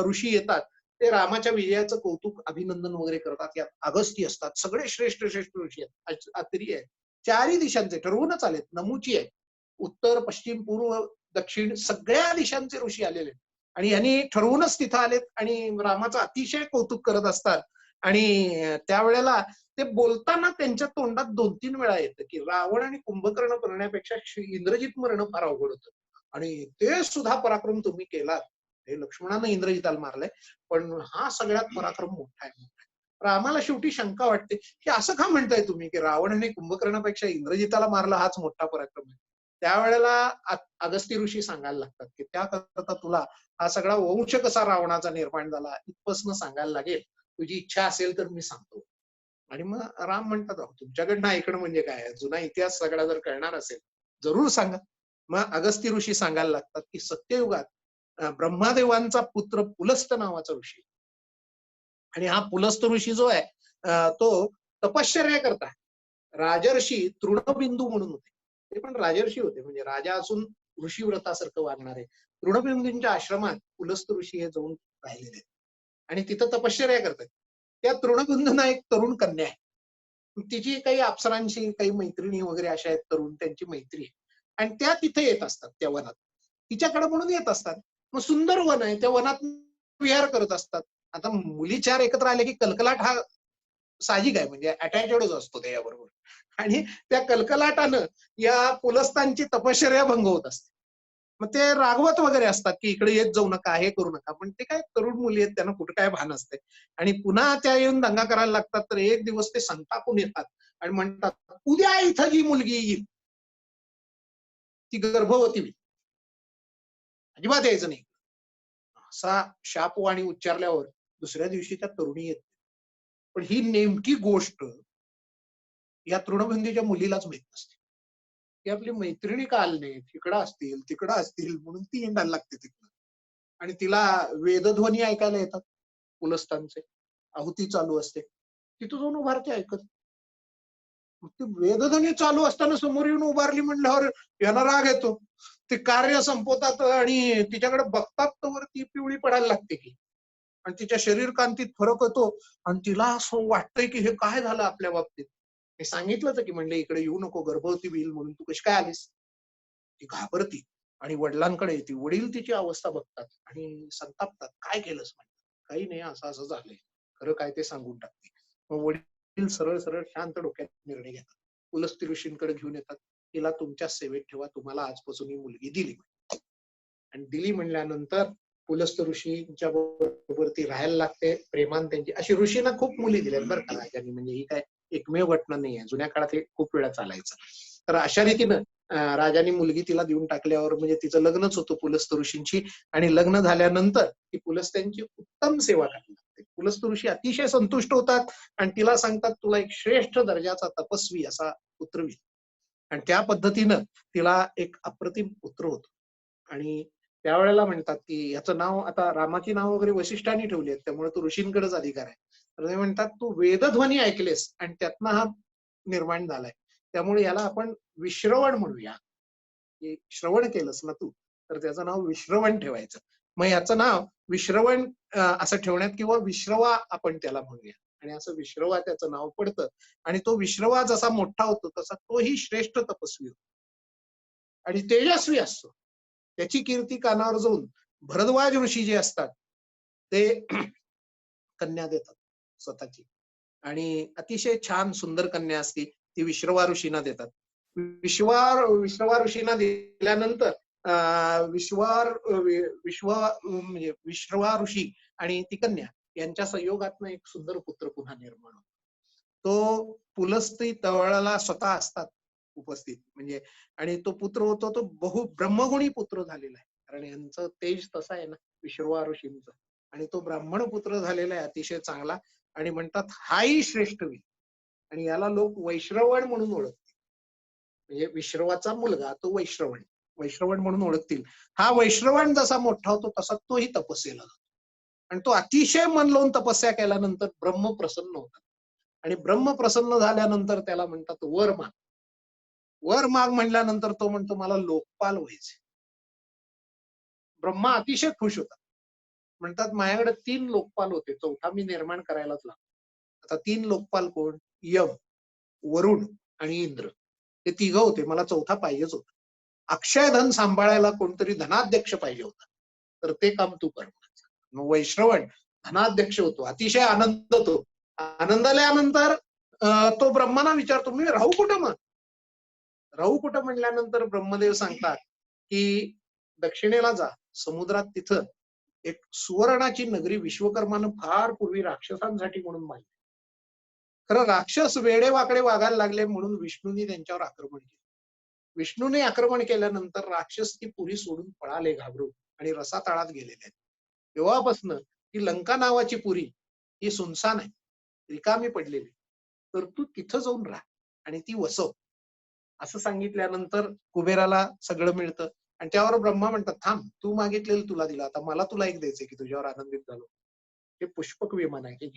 ऋषी येतात, ते रामाच्या विजयाचं कौतुक, अभिनंदन वगैरे करतात. यात अगस्ती असतात, सगळे श्रेष्ठ श्रेष्ठ ऋषी आहेत, अत्री आहे. चारी दिशांचे ठरवूनच आलेत, नमुची आहे. उत्तर, पश्चिम, पूर्व, दक्षिण सगळ्या दिशांचे ऋषी आलेले आणि यांनी ठरवूनच तिथं आलेत आणि रामाचं अतिशय कौतुक करत असतात. आणि त्यावेळेला ते बोलताना त्यांच्या तोंडात 2-3 वेळा येतं की रावण आणि कुंभकर्ण करण्यापेक्षा इंद्रजित मरणं फार अवघड होतं आणि ते सुद्धा पराक्रम तुम्ही केलात. हे लक्ष्मणानं इंद्रजिताला मारलंय, पण हा सगळ्यात पराक्रम मोठा आहे. रामाला शेवटी शंका वाटते की असं का म्हणताय तुम्ही की रावण आणि कुंभकर्णापेक्षा इंद्रजिताला मारलं हाच मोठा पराक्रम आहे. त्यावेळेला अगस्ती ऋषी सांगायला लागतात की त्याकरता तुला हा सगळा वंश कसा रावणाचा निर्माण झाला इथपासून सांगायला लागेल. तुझी इच्छा असेल तर मी सांगतो. आणि मग राम म्हणतात, अहो तुमच्याकडनं ऐकणं म्हणजे काय, जुना इतिहास सगळा जर कळणार असेल जरूर सांगा. मग अगस्ती ऋषी सांगायला लागतात की सत्ययुगात ब्रह्मादेवांचा पुत्र पुलस्त नावाचा ऋषी आणि हा पुलस्त ऋषी जो आहे तो तपश्चर्या करता राजर्षी तृणबिंदू म्हणून होते. ते पण राजर्षी होते, म्हणजे राजा असून ऋषीव्रतासारखं वागणारे. तृणबिंदूंच्या आश्रमात पुलस्त ऋषी हे जाऊन राहिलेले आहेत आणि तिथं तपश्चर्या करतात. त्या तृणबिंदूंना एक तरुण कन्या आहे. तिची काही अप्सरांशी काही मैत्रिणी वगैरे अशा आहेत, तरुण त्यांची मैत्री आहे आणि त्या तिथे येत असतात त्या वनात. तिच्याकडे म्हणून येत असतात. मग सुंदर वन आहे, त्या वनात विहार करत असतात. आता मुली चार एकत्र आले की कलकलाट हा साहजिक आहे, म्हणजे अटॅचडच असतो त्याच्याबरोबर. आणि त्या कलकलाटानं या पुलस्तांची तपश्चर्या भंग होत असते. मग ते रागवत वगैरे असतात की इकडे येत जाऊ नका, हे करू नका. पण ते काय तरुण मुली आहेत, त्यांना कुठं काय भान असते. आणि पुन्हा त्या येऊन दंगा करायला लागतात. तर एक दिवस ते संतापून येतात आणि म्हणतात, उद्या इथं जी मुलगी येईल ती गर्भवती होईल, अजिबात यायचं नाही. असा शापवाणी उच्चारल्यावर दुसऱ्या दिवशी त्या तरुणी येत. पण ही नेमकी गोष्ट या तृणबंदीच्या मुलीलाच माहित नसते. ती आपली मैत्रिणी का आली नाही, तिकडं असतील तिकडं असतील म्हणून ती हिंडायला लागते तिकडं. आणि तिला वेदध्वनी ऐकायला येतात पुलस्तांचे, आहुती चालू असते, तिथं जाऊन उभारते ऐकत. ती वेदध्वनी चालू असताना समोर येऊन उभारली म्हणल्यावर याला राग येतो. ते कार्य संपवतात आणि तिच्याकडे बघतात तर ती पिवळी पडायला लागते की, आणि तिच्या शरीर कांतीत फरक होतो आणि तिला असं वाटतंय की हे काय झालं आपल्या बाबतीत. मी सांगितलं की म्हणले इकडे येऊ नको, गर्भवती होईल म्हणून, तू कशी काय आलीस. ती घाबरती आणि वडिलांकडे येते. वडील तिची अवस्था बघतात आणि संतापतात, काय केलंस म्हणतात. काही नाही, असं असं झालंय, खरं काय ते सांगून टाकते. मग वडील सरळ सरळ शांत डोक्यात निर्णय घेतात. पुलस्ती ऋषींकडे घेऊन येतात. तिला तुमच्या सेवेत ठेवा, तुम्हाला आजपासून ही मुलगी दिली. आणि दिली म्हणल्यानंतर पुलस्त ऋषींच्या बरोबर ती राहायला लागते, प्रेमान त्यांची. अशी ऋषींना खूप मुली दिल्या बरं का राजांनी, म्हणजे ही काय एकमेव घटना नाही आहे, जुन्या काळात हे खूप वेळा चालायचं. तर अशा रीतीनं राजांनी मुलगी तिला देऊन टाकल्यावर म्हणजे तिचं लग्नच होतं पुलस्त ऋषींची. आणि लग्न झाल्यानंतर ती पुलस्त्यांची उत्तम सेवा करायला लागते. पुलस्त ऋषी अतिशय संतुष्ट होतात आणि तिला सांगतात, तुला एक श्रेष्ठ दर्जाचा तपस्वी असा पुत्र होईल. आणि त्या पद्धतीनं तिला एक अप्रतिम पुत्र होतो. आणि त्यावेळेला म्हणतात की याचं नाव, आता रामाची नाव वगैरे वशिष्ठांनी ठेवली आहेत, त्यामुळे तो ऋषींकडेच अधिकार आहे. तर ते म्हणतात तू वेदध्वनी ऐकलेस आणि त्यातनं हा निर्माण झालाय, त्यामुळे याला आपण विश्रवण म्हणूया. श्रवण केलंस ना तू, तर त्याचं नाव विश्रवण ठेवायचं. मग याचं नाव विश्रवण असं ठेवण्यात, किंवा विश्रवा आपण त्याला म्हणूया. आणि असं विश्रवा त्याचं नाव पडतं. आणि तो विश्रवा जसा मोठा होतो तसा तोही श्रेष्ठ तपस्वी होतो आणि तेजस्वी असतो. त्याची कीर्ती कानावर जाऊन भरद्वाज ऋषी जे असतात ते कन्या देतात स्वतःची. आणि अतिशय छान सुंदर कन्या असती, ती विश्रवा ऋषींना देतात. विश्रवा ऋषींना दिल्यानंतर म्हणजे विश्रवा ऋषी आणि ती कन्या यांच्या संयोगातनं एक सुंदर पुत्र पुन्हा निर्माण होतो. तो पुलस्ती तळाला स्वतः असतात उपस्थित, म्हणजे. आणि तो पुत्र होतो तो ब्रह्मगुणी पुत्र झालेला आहे, कारण यांचं तेज तसं आहे ना विश्रवा ऋषींचं. आणि तो ब्राह्मण पुत्र झालेला आहे अतिशय चांगला. आणि म्हणतात हाही श्रेष्ठ होईल आणि याला लोक वैश्रवण म्हणून ओळखतात. म्हणजे विश्रवाचा मुलगा तो वैश्रवण, वैश्रवण म्हणून ओळखतील. हा वैश्रवण जसा मोठा होतो तसा तोही तपस्येला जातो. आणि तो अतिशय मन लावून तपस्या केल्यानंतर ब्रह्म प्रसन्न होतात. आणि ब्रह्म प्रसन्न झाल्यानंतर त्याला म्हणतात वर माग. वर माग म्हणल्यानंतर तो म्हणतो मला लोकपाल व्हायचे. ब्रह्मा अतिशय खुश होता. म्हणतात माझ्याकडे 3 लोकपाल होते, चौथा मी निर्माण करायलाच लागलो. आता 3 लोकपाल कोण? यम, वरुण आणि इंद्र. हे तिघं होते, मला चौथा पाहिजेच होता. अक्षय धन सांभाळायला कोणतरी धनाध्यक्ष पाहिजे होता. तर ते काम तू कर. मग वैश्रवण धनाध्यक्ष होतो, अतिशय आनंद होतो. आनंद आल्यानंतर तो ब्रह्मांना विचारतो मी राहू कुठं मग? राहू कुठं म्हणल्यानंतर ब्रह्मदेव सांगतात की दक्षिणेला जा, समुद्रात तिथं एक सुवर्णाची नगरी विश्वकर्मानं फार पूर्वी राक्षसांसाठी म्हणून बांधली. खरं राक्षस वेडे वाकडे वागायला लागले म्हणून विष्णूंनी त्यांच्यावर आक्रमण केलं. विष्णूने आक्रमण केल्यानंतर राक्षस ती पुरी सोडून पळाले घाबरून आणि रसातळात गेलेले आहेत. तेव्हापासनं ती लंका नावाची पुरी ही सुनसान आहे, रिकामी पडलेली. तर तू तिथं जाऊन राहा आणि ती वसव. असं सांगितल्यानंतर कुबेराला सगळं मिळतं. आणि त्यावर ब्रह्मा म्हणतात थांब, तू मागितलेलं तुला दिलं, आता मला तुला एक द्यायचंय की तुझ्यावर आनंदित झालो. हे पुष्पक विमान आहे,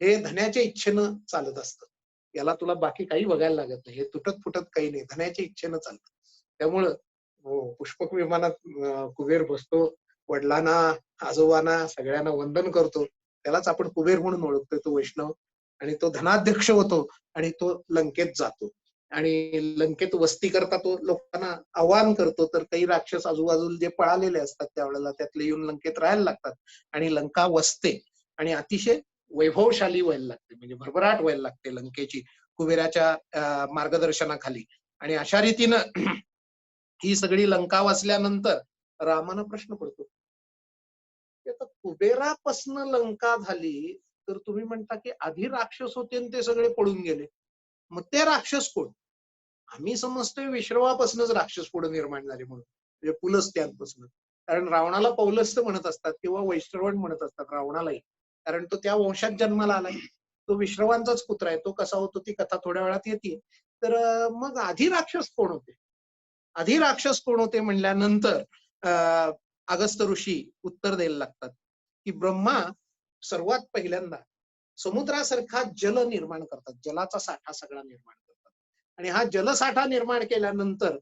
हे धन्याच्या इच्छेनं चालत असतं. याला तुला बाकी काही बघायला लागत नाही, हे तुटत फुटत काही नाही, धन्याच्या इच्छेनं चालतं. त्यामुळं पुष्पक विमानात कुबेर बसतो, वडिलांना आजोबांना सगळ्यांना वंदन करतो. त्यालाच आपण कुबेर म्हणून ओळखतोय, तो वैष्णव. आणि तो धनाध्यक्ष होतो आणि तो लंकेत जातो आणि लंकेत वस्ती करता तो लोकांना आवाहन करतो. तर काही राक्षस आजूबाजूला जे पळालेले असतात त्यावेळेला त्यातले येऊन लंकेत राहायला लागतात आणि लंका वसते आणि अतिशय वैभवशाली व्हायला लागते, म्हणजे भरभराट व्हायला लागते लंकेची कुबेराच्या मार्गदर्शनाखाली. आणि अशा रीतीनं ही सगळी लंका वाचल्यानंतर रामानं प्रश्न पडतो, आता कुबेरापासनं लंका झाली तर तुम्ही म्हणता की आधी राक्षस होते आणि ते सगळे पळून गेले, मग ते राक्षस कोण? आम्ही समजतोय विश्रवापासूनच राक्षस पुढे निर्माण झाले म्हणून, म्हणजे पुलस्त्यांपासून. कारण रावणाला पौलस्त्य म्हणत असतात किंवा वैश्रवण म्हणत असतात रावणालाही, कारण तो त्या वंशात जन्माला आलाय. तो विश्रवांचाच पुत्र आहे. तो कसा होतो ती कथा थोड्या वेळात येते. तर मग आधी राक्षस कोण होते? आधी राक्षस कोण होते म्हणल्यानंतर अगस्त्य ऋषी उत्तर द्यायला लागतात की ब्रह्मा सर्वात पहिल्यांदा समुद्रासारखा जल निर्माण करतात, जलाचा साठा सगळा निर्माण करतात. आणि हा जलसाठा निर्माण केल्यानंतर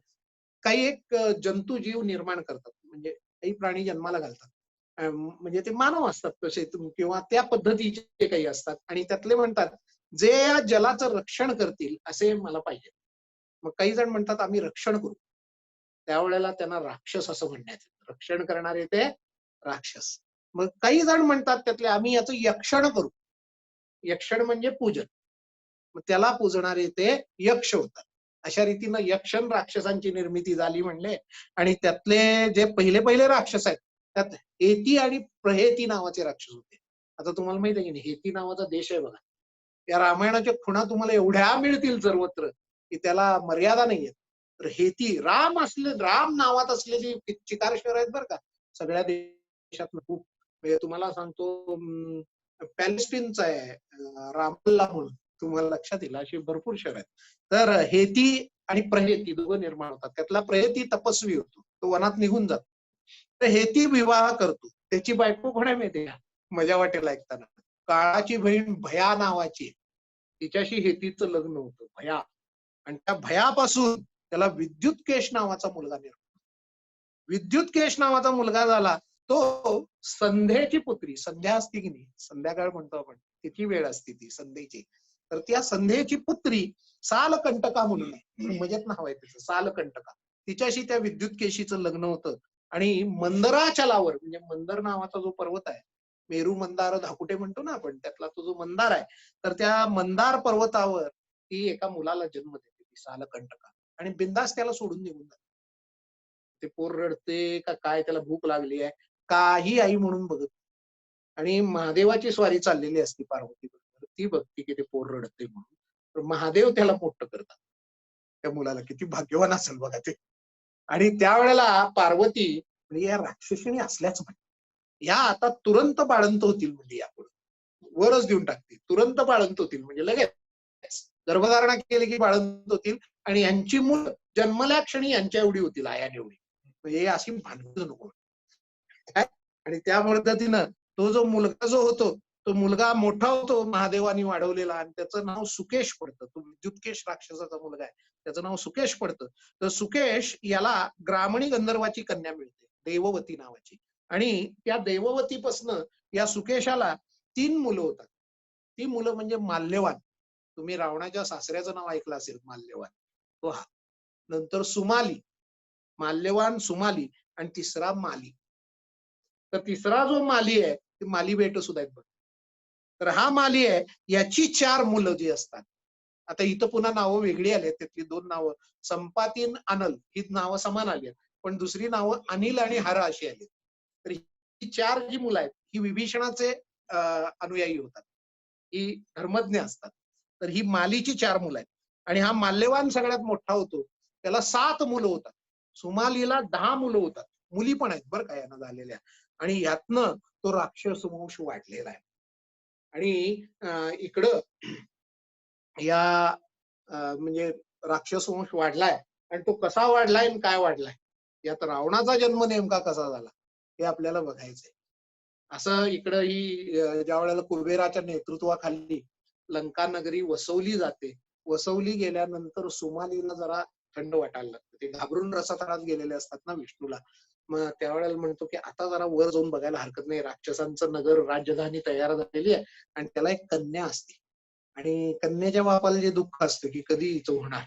काही एक जंतू जीव निर्माण करतात, म्हणजे काही प्राणी जन्माला घालतात. म्हणजे ते मानव असतात तसे किंवा त्या पद्धतीचे काही असतात आणि त्यातले म्हणतात जे या जलाचं रक्षण करतील असे मला पाहिजे. मग काही जण म्हणतात आम्ही रक्षण करू. त्यावेळेला त्यांना राक्षस असं म्हणण्यात येतं. रक्षण करणारे ते राक्षस. मग काही जण म्हणतात त्यातले आम्ही याचं यक्षण करू. यक्षण म्हणजे पूजन. मग त्याला पूजणारे ते यक्ष होतात. अशा रीतीनं यक्षण राक्षसांची निर्मिती झाली म्हणले. आणि त्यातले जे पहिले पहिले राक्षस आहेत त्यात हेती आणि प्रहेती नावाचे राक्षस होते. आता तुम्हाला माहित आहे की हेती नावाचा देश आहे बघा. या रामायणाच्या खुणा तुम्हाला एवढ्या मिळतील सर्वत्र की त्याला मर्यादा नाहीये. तर हेती राम नावात असलेली चिकार शहर आहेत बरं का सगळ्या देशात खूप. म्हणजे तुम्हाला सांगतो पॅलेस्टिनचा आहे रामल्ला म्हणून, तुम्हाला लक्षात येईल अशी भरपूर शहर आहेत. तर हेती आणि प्रहेती दोघं निर्माण होतात. त्यातला प्रहेती तपस्वी होतो, तो वनात निघून जातो. तर हेती विवाह करतो. त्याची बायको कोण आहे माहितीये का? मजा वाटेल ऐकताना. काळाची बहीण भया नावाची, तिच्याशी हेतीचं लग्न होतं, भया. आणि त्या भयापासून त्याला विद्युत केश नावाचा मुलगा निर्माण. विद्युत केश नावाचा मुलगा झाला तो संध्येची पुत्री, संध्या असते की नाही, संध्याकाळ म्हणतो आपण, तिची वेळ असते ती संध्येची. तर त्या संध्येची पुत्री सालकंटका म्हणून, मजेत नाव आहे तिचं, सालकंटका. तिच्याशी त्या विद्युत केशीचं लग्न होतं. आणि मंदराचलावर, म्हणजे मंदर नावाचा जो पर्वत आहे, मेरू मंदार धाकुटे म्हणतो ना आपण, त्यातला तो जो मंदार आहे, तर त्या मंदार पर्वतावर ती एका मुलाला जन्म देते, ती सालकंटका. आणि बिंदास त्याला सोडून निघून जाते. ते पोर रडते का काय, त्याला भूक लागली आहे, काही आई म्हणून बघत. आणि महादेवाची स्वारी चाललेली असती पार्वती बरोबर, ती बघती की ते पोर रडते म्हणून. तर महादेव त्याला मोठं करतात. त्या मुलाला किती भाग्यवान असेल बघा ते. आणि त्यावेळेला पार्वती म्हणजे या राक्षसिणी असल्याच म्हणे, या आता तुरंत बाळंत होतील, म्हणजे यापुढे वरच देऊन टाकतील, तुरंत बाळंत होतील, म्हणजे लगेच गर्भधारणा केली की बाळंत होतील. आणि यांची मुलं जन्मल्या क्षणी यांच्या एवढी होतील, आयान एवढी. म्हणजे अशी भानगड नको. काय? आणि त्या पद्धतीनं तो जो मुलगा जो होतो, तो मुलगा मोठा होतो महादेवानी वाढवलेला आणि त्याचं नाव सुकेश पडतं. तो विद्युतकेश राक्षसाचा मुलगा आहे. त्याचं नाव सुकेश पडतं. तर सुकेश याला ग्रामणी गंधर्वाची कन्या मिळते, देववती नावाची. आणि त्या देववतीपासनं या सुकेशाला 3 मुलं होतात. ती मुलं म्हणजे माल्यवान. तुम्ही रावणाच्या सासऱ्याचं नाव ऐकलं असेल, माल्यवान. तो हा. नंतर सुमाली, माल्यवान, सुमाली आणि तिसरा माली. तर तिसरा जो माली आहे, ते माली बेट सुद्धा आहेत बघ. तर हा माली आहे, याची 4 मुलं जी असतात. आता इथं पुन्हा नावं वेगळी आली आहेत. त्यातली 2 नावं संपातीन, अनल ही नावं समान आली आहेत. पण दुसरी नावं अनिल आणि हर अशी आली. तर ही 4 जी मुलं आहेत, ही विभीषणाचे अनुयायी होतात. ही धर्मज्ञ असतात. तर ही मालीची 4 मुलं आहेत. आणि हा माल्यवान सगळ्यात मोठा होतो. त्याला 7 मुलं होतात. सुमालीला 10 मुलं होतात. मुली पण आहेत बरं का यांना झालेल्या. आणि ह्यातनं तो राक्षस वंश वाढलेला आहे. आणि इकडं या म्हणजे राक्षस वंश वाढलाय आणि तो कसा वाढलाय आणि काय वाढलाय, यात रावणाचा जन्म नेमका कसा झाला हे आपल्याला बघायचंय. असं इकडं ही ज्या वेळेला कुबेराच्या नेतृत्वाखाली लंका नगरी वसवली जाते. वसवली गेल्यानंतर सुमालीला जरा थंड वाटायला लागतं. ते घाबरून रसातळात गेलेले असतात ना विष्णूला. मग त्यावेळेला म्हणतो की आता जरा वर जाऊन बघायला हरकत नाही. राक्षसांचं नगर राजधानी तयार झालेली आहे आणि त्याला एक कन्या असते. आणि कन्येच्या बापाला जे दुःख असतं की कधी हिचं होणार,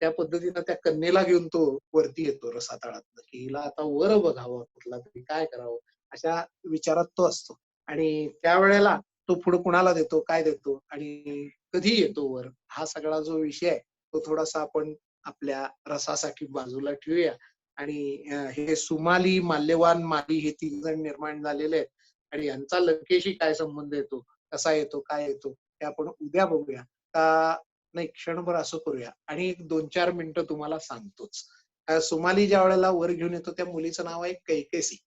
त्या पद्धतीनं त्या कन्येला घेऊन तो वरती येतो रसातळातनं, की हिला आता वर बघावं कुठला तरी, काय करावं अशा विचारात तो असतो. आणि त्यावेळेला तो पुढे कुणाला देतो, काय देतो आणि कधी येतो वर, हा सगळा जो विषय आहे तो थोडासा आपण आपल्या रसासाठी बाजूला ठेवूया. आणि हे सुमाली, माल्यवान, माली हे 3 जण निर्माण झालेले आहेत आणि यांचा लंकेशी काय संबंध येतो, कसा येतो, काय येतो हे आपण उद्या बघूया. का नाही, क्षणभर असं करूया आणि एक 2-4 मिनिटं तुम्हाला सांगतोच. सुमाली ज्या वेळेला वर घेऊन येतो त्या मुलीचं नाव आहे कैकेसी.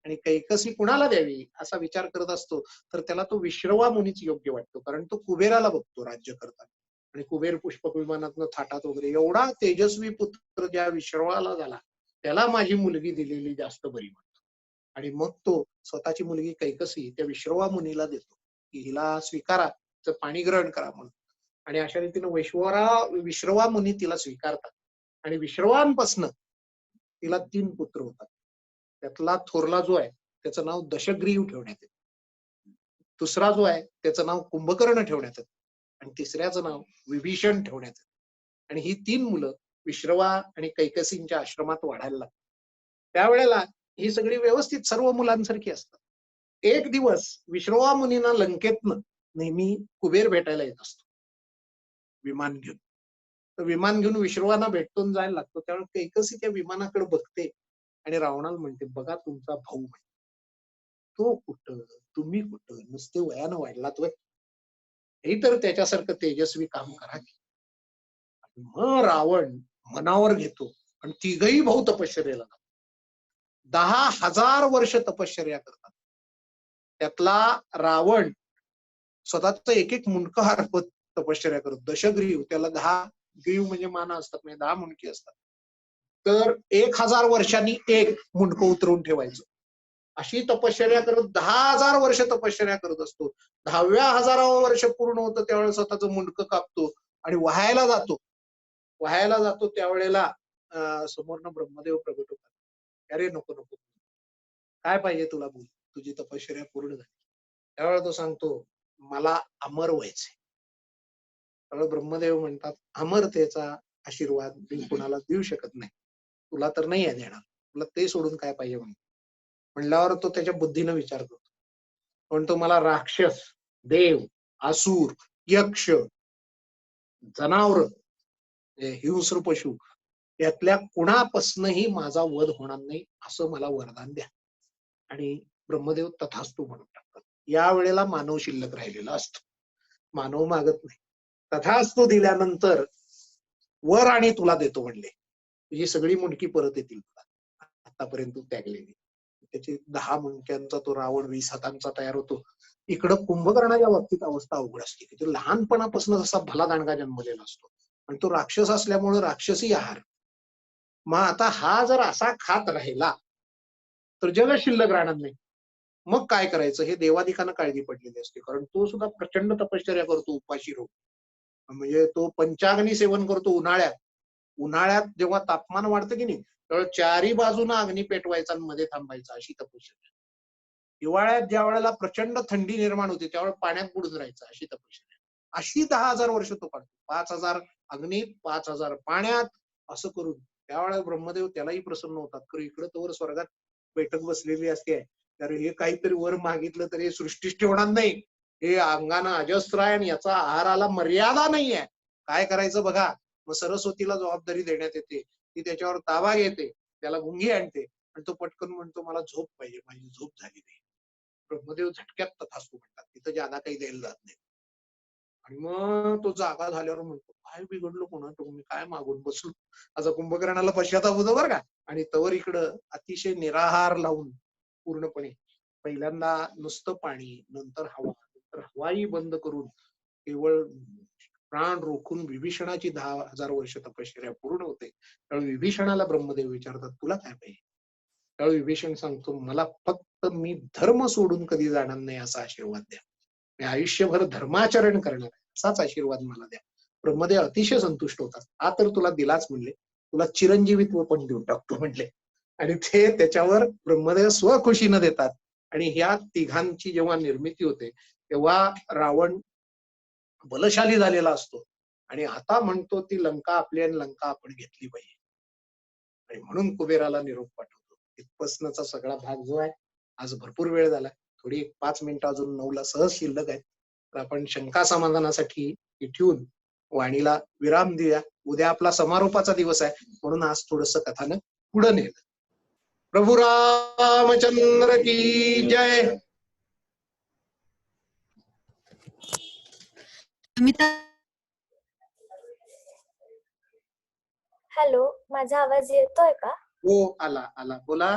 आणि कैकसी कुणाला द्यावी असा विचार करत असतो, तर त्याला तो विश्रवा मुनीच योग्य वाटतो. कारण तो कुबेराला बघतो राज्य करताना. आणि कुबेर पुष्पक विमानातनं थाटात वगैरे एवढा तेजस्वी पुत्र ज्या विश्रवाला झाला, त्याला माझी मुलगी दिलेली जास्त बरी म्हणतो. आणि मग तो स्वतःची मुलगी कैकसी त्या विश्रवा मुनीला देतो, की हिला स्वीकारा, पाणी ग्रहण करा म्हणून. आणि अशा रीतीनं विश्रवा मुनी तिला स्वीकारतात. आणि विश्रवांपासनं तिला 3 पुत्र होतात. त्यातला थोरला जो आहे त्याचं नाव दशग्रीव ठेवण्यात येतं. दुसरा जो आहे त्याचं नाव कुंभकर्ण ठेवण्यात येतं आणि तिसऱ्याचं नाव विभीषण ठेवण्यात येतं. आणि ही 3 मुलं विश्रवा आणि कैकसींच्या आश्रमात वाढायला लागतात. त्यावेळेला ही सगळी व्यवस्थित सर्व मुलांसारखी असतात. एक दिवस विश्रवा मुनींना लंकेतनं नेहमी कुबेर भेटायला येत असतो विमान घेऊन. तर विमान घेऊन विश्रवांना भेटून जायला लागतो. त्यावेळेला कैकसी त्या विमानाकडे बघते आणि रावणाला म्हणते, बघा तुमचा भाऊ तो कुठं, तुम्ही कुठं, नुसते वयानं वाढलात व्हय. हे तर त्याच्यासारखं तेजस्वी काम करा की. मग रावण मनावर घेतो आणि तिघही भाऊ तपश्चर्याला लागतात. 10,000 वर्ष तपश्चर्या करतात. त्यातला रावण स्वतःच एक मुंडकं हरपत तपश्चर्या करतो. दशग्रीव, त्याला 10 ग्रीव म्हणजे मान असतात, म्हणजे 10 मुंडकी असतात. तर 1,000 वर्षांनी एक मुंडकं उतरवून ठेवायचं. अशी तपश्चर्या करत 10,000 वर्ष तपश्चर्या करत असतो. 10व्या हजारावं वर्ष पूर्ण होतं त्यावेळेला स्वतःचं मुंडकं कापतो आणि वाहायला जातो. वाहायला जातो त्यावेळेला समोरनं ब्रह्मदेव प्रगट होतात. अरे नको नको, काय पाहिजे तुला, बोल, तुझी तपश्चर्या पूर्ण झाली. त्यावेळेला तो सांगतो, मला अमर व्हायचंय. त्यावेळेला ब्रह्मदेव म्हणतात, अमरतेचा आशीर्वाद मी कुणाला देऊ शकत नाही, तुला तर नाही आहे देणार, तुला ते सोडून काय पाहिजे म्हणल्यावर तो त्याच्या बुद्धीनं विचार करतो. म्हणतो, मला राक्षस, देव, असुर, यक्ष, जनावर, हिंस्र पशु यातल्या कुणापासूनही माझा वध होणार नाही असं मला वरदान द्या. आणि ब्रह्मदेव तथास्तु म्हणून टाकतात. या वेळेला मानव शिल्लक राहिलेला असतो. मानव मागत नाही. तथास्तु दिल्यानंतर वर आणि तुला देतो म्हणले, तुझी सगळी मुंडकी परत येतील तुला, आतापर्यंत तू त्यागलेली. त्याची 10 मुंडक्यांचा तो रावण 20 हातांचा तयार होतो. इकडं कुंभकर्णाच्या बाबतीत अवस्था अवघड असते की तो लहानपणापासून असा भला दांडगा जन्मलेला असतो. आणि तो राक्षस असल्यामुळे राक्षसी आहार. मग आता हा जर असा खात राहिला तर जगच शिल्लक राहणार नाही. मग काय करायचं हे देवादिकांना काळजी पडलेली असते, कारण तो सुद्धा प्रचंड तपश्चर्या करतो उपाशी राहून. म्हणजे तो पंचाग्नी सेवन करतो उन्हाळ्यात. उन्हाळ्यात जेव्हा तापमान वाढतं की नाही, तेव्हा चारी बाजूनं अग्नी पेटवायचा आणि मध्ये थांबायचा, अशी तपश्चर्या. हिवाळ्यात ज्या वेळेला प्रचंड थंडी निर्माण होते त्यावेळेला पाण्यात बुडून राहायचं, अशी तपश्चर्या. अशी 10,000 वर्ष तो काढतो. 5,000 अग्नीत, 5,000 पाण्यात, असं करून त्यावेळेला ब्रह्मदेव त्यालाही प्रसन्न होतात. तर इकडं तोवर स्वर्गात बैठक बसलेली असते. तर हे काहीतरी वर मागितलं तर हे सृष्टीच ठेवणार नाही. हे अंगानं अजस्त्र आहे आणि याचा आहाराला मर्यादा नाहीये. काय करायचं बघा. मग सरस्वतीला जबाबदारी देण्यात येते. ती त्याच्यावर ताबा घेते, त्याला गुंगी आणते आणि तो पटकन म्हणतो मला झोप पाहिजे, माझी झोप झाली नाही. ब्रह्मदेव झटक्यात तथास्तु म्हणतात, तिथं ज्यादा काही द्यायला जात नाही. आणि मग तो जागा झाल्यावर म्हणतो काय बिघडलो कोणाचं, मी काय मागून बसलो. असा कुंभकर्णाला पश्चाताप होतो बरं का. आणि तवर इकडं अतिशय निराहार लावून पूर्णपणे पहिल्यांदा नुसतं पाणी, नंतर हवा, नंतर हवाही बंद करून केवळ प्राण रोखून विभीषणाची 10,000 वर्ष तपश्चर्या पूर्ण होते. त्यावेळी विभीषणाला ब्रह्मदेव विचारतात तुला काय पाहिजे. त्यावेळी विभीषण सांगतो मला फक्त मी धर्म सोडून कधी जाणार नाही असा आशीर्वाद द्या. मी आयुष्यभर धर्माचरण करणार आहे असाच आशीर्वाद मला द्या. ब्रह्मदेव अतिशय संतुष्ट होतात. हा तर तुला दिलाच म्हणले, तुला चिरंजीवित्व पण देऊन टाकतो म्हणले. आणि ते त्याच्यावर ब्रह्मदेव स्वखुशीनं देतात. आणि ह्या तिघांची जेव्हा निर्मिती होते तेव्हा रावण बलशाली झालेला असतो आणि आता म्हणतो ती लंका आपली आणि लंका आपण घेतली पाहिजे. आणि म्हणून कुबेराला निरोप पाठवतो. इथपासनचा सगळा भाग जो आहे, आज भरपूर वेळ झाला, थोडी 5 मिनिटं अजून 9ला सहज शिल्लक आहे. तर आपण शंका समाधानासाठी ठेवून वाणीला विराम देऊया. उद्या आपला समारोपाचा दिवस आहे, म्हणून आज थोडस कथानक पुढे नेलं. प्रभू रामचंद्र की जय. हॅलो, माझा आवाज येतोय का? हो, आला आला, बोला.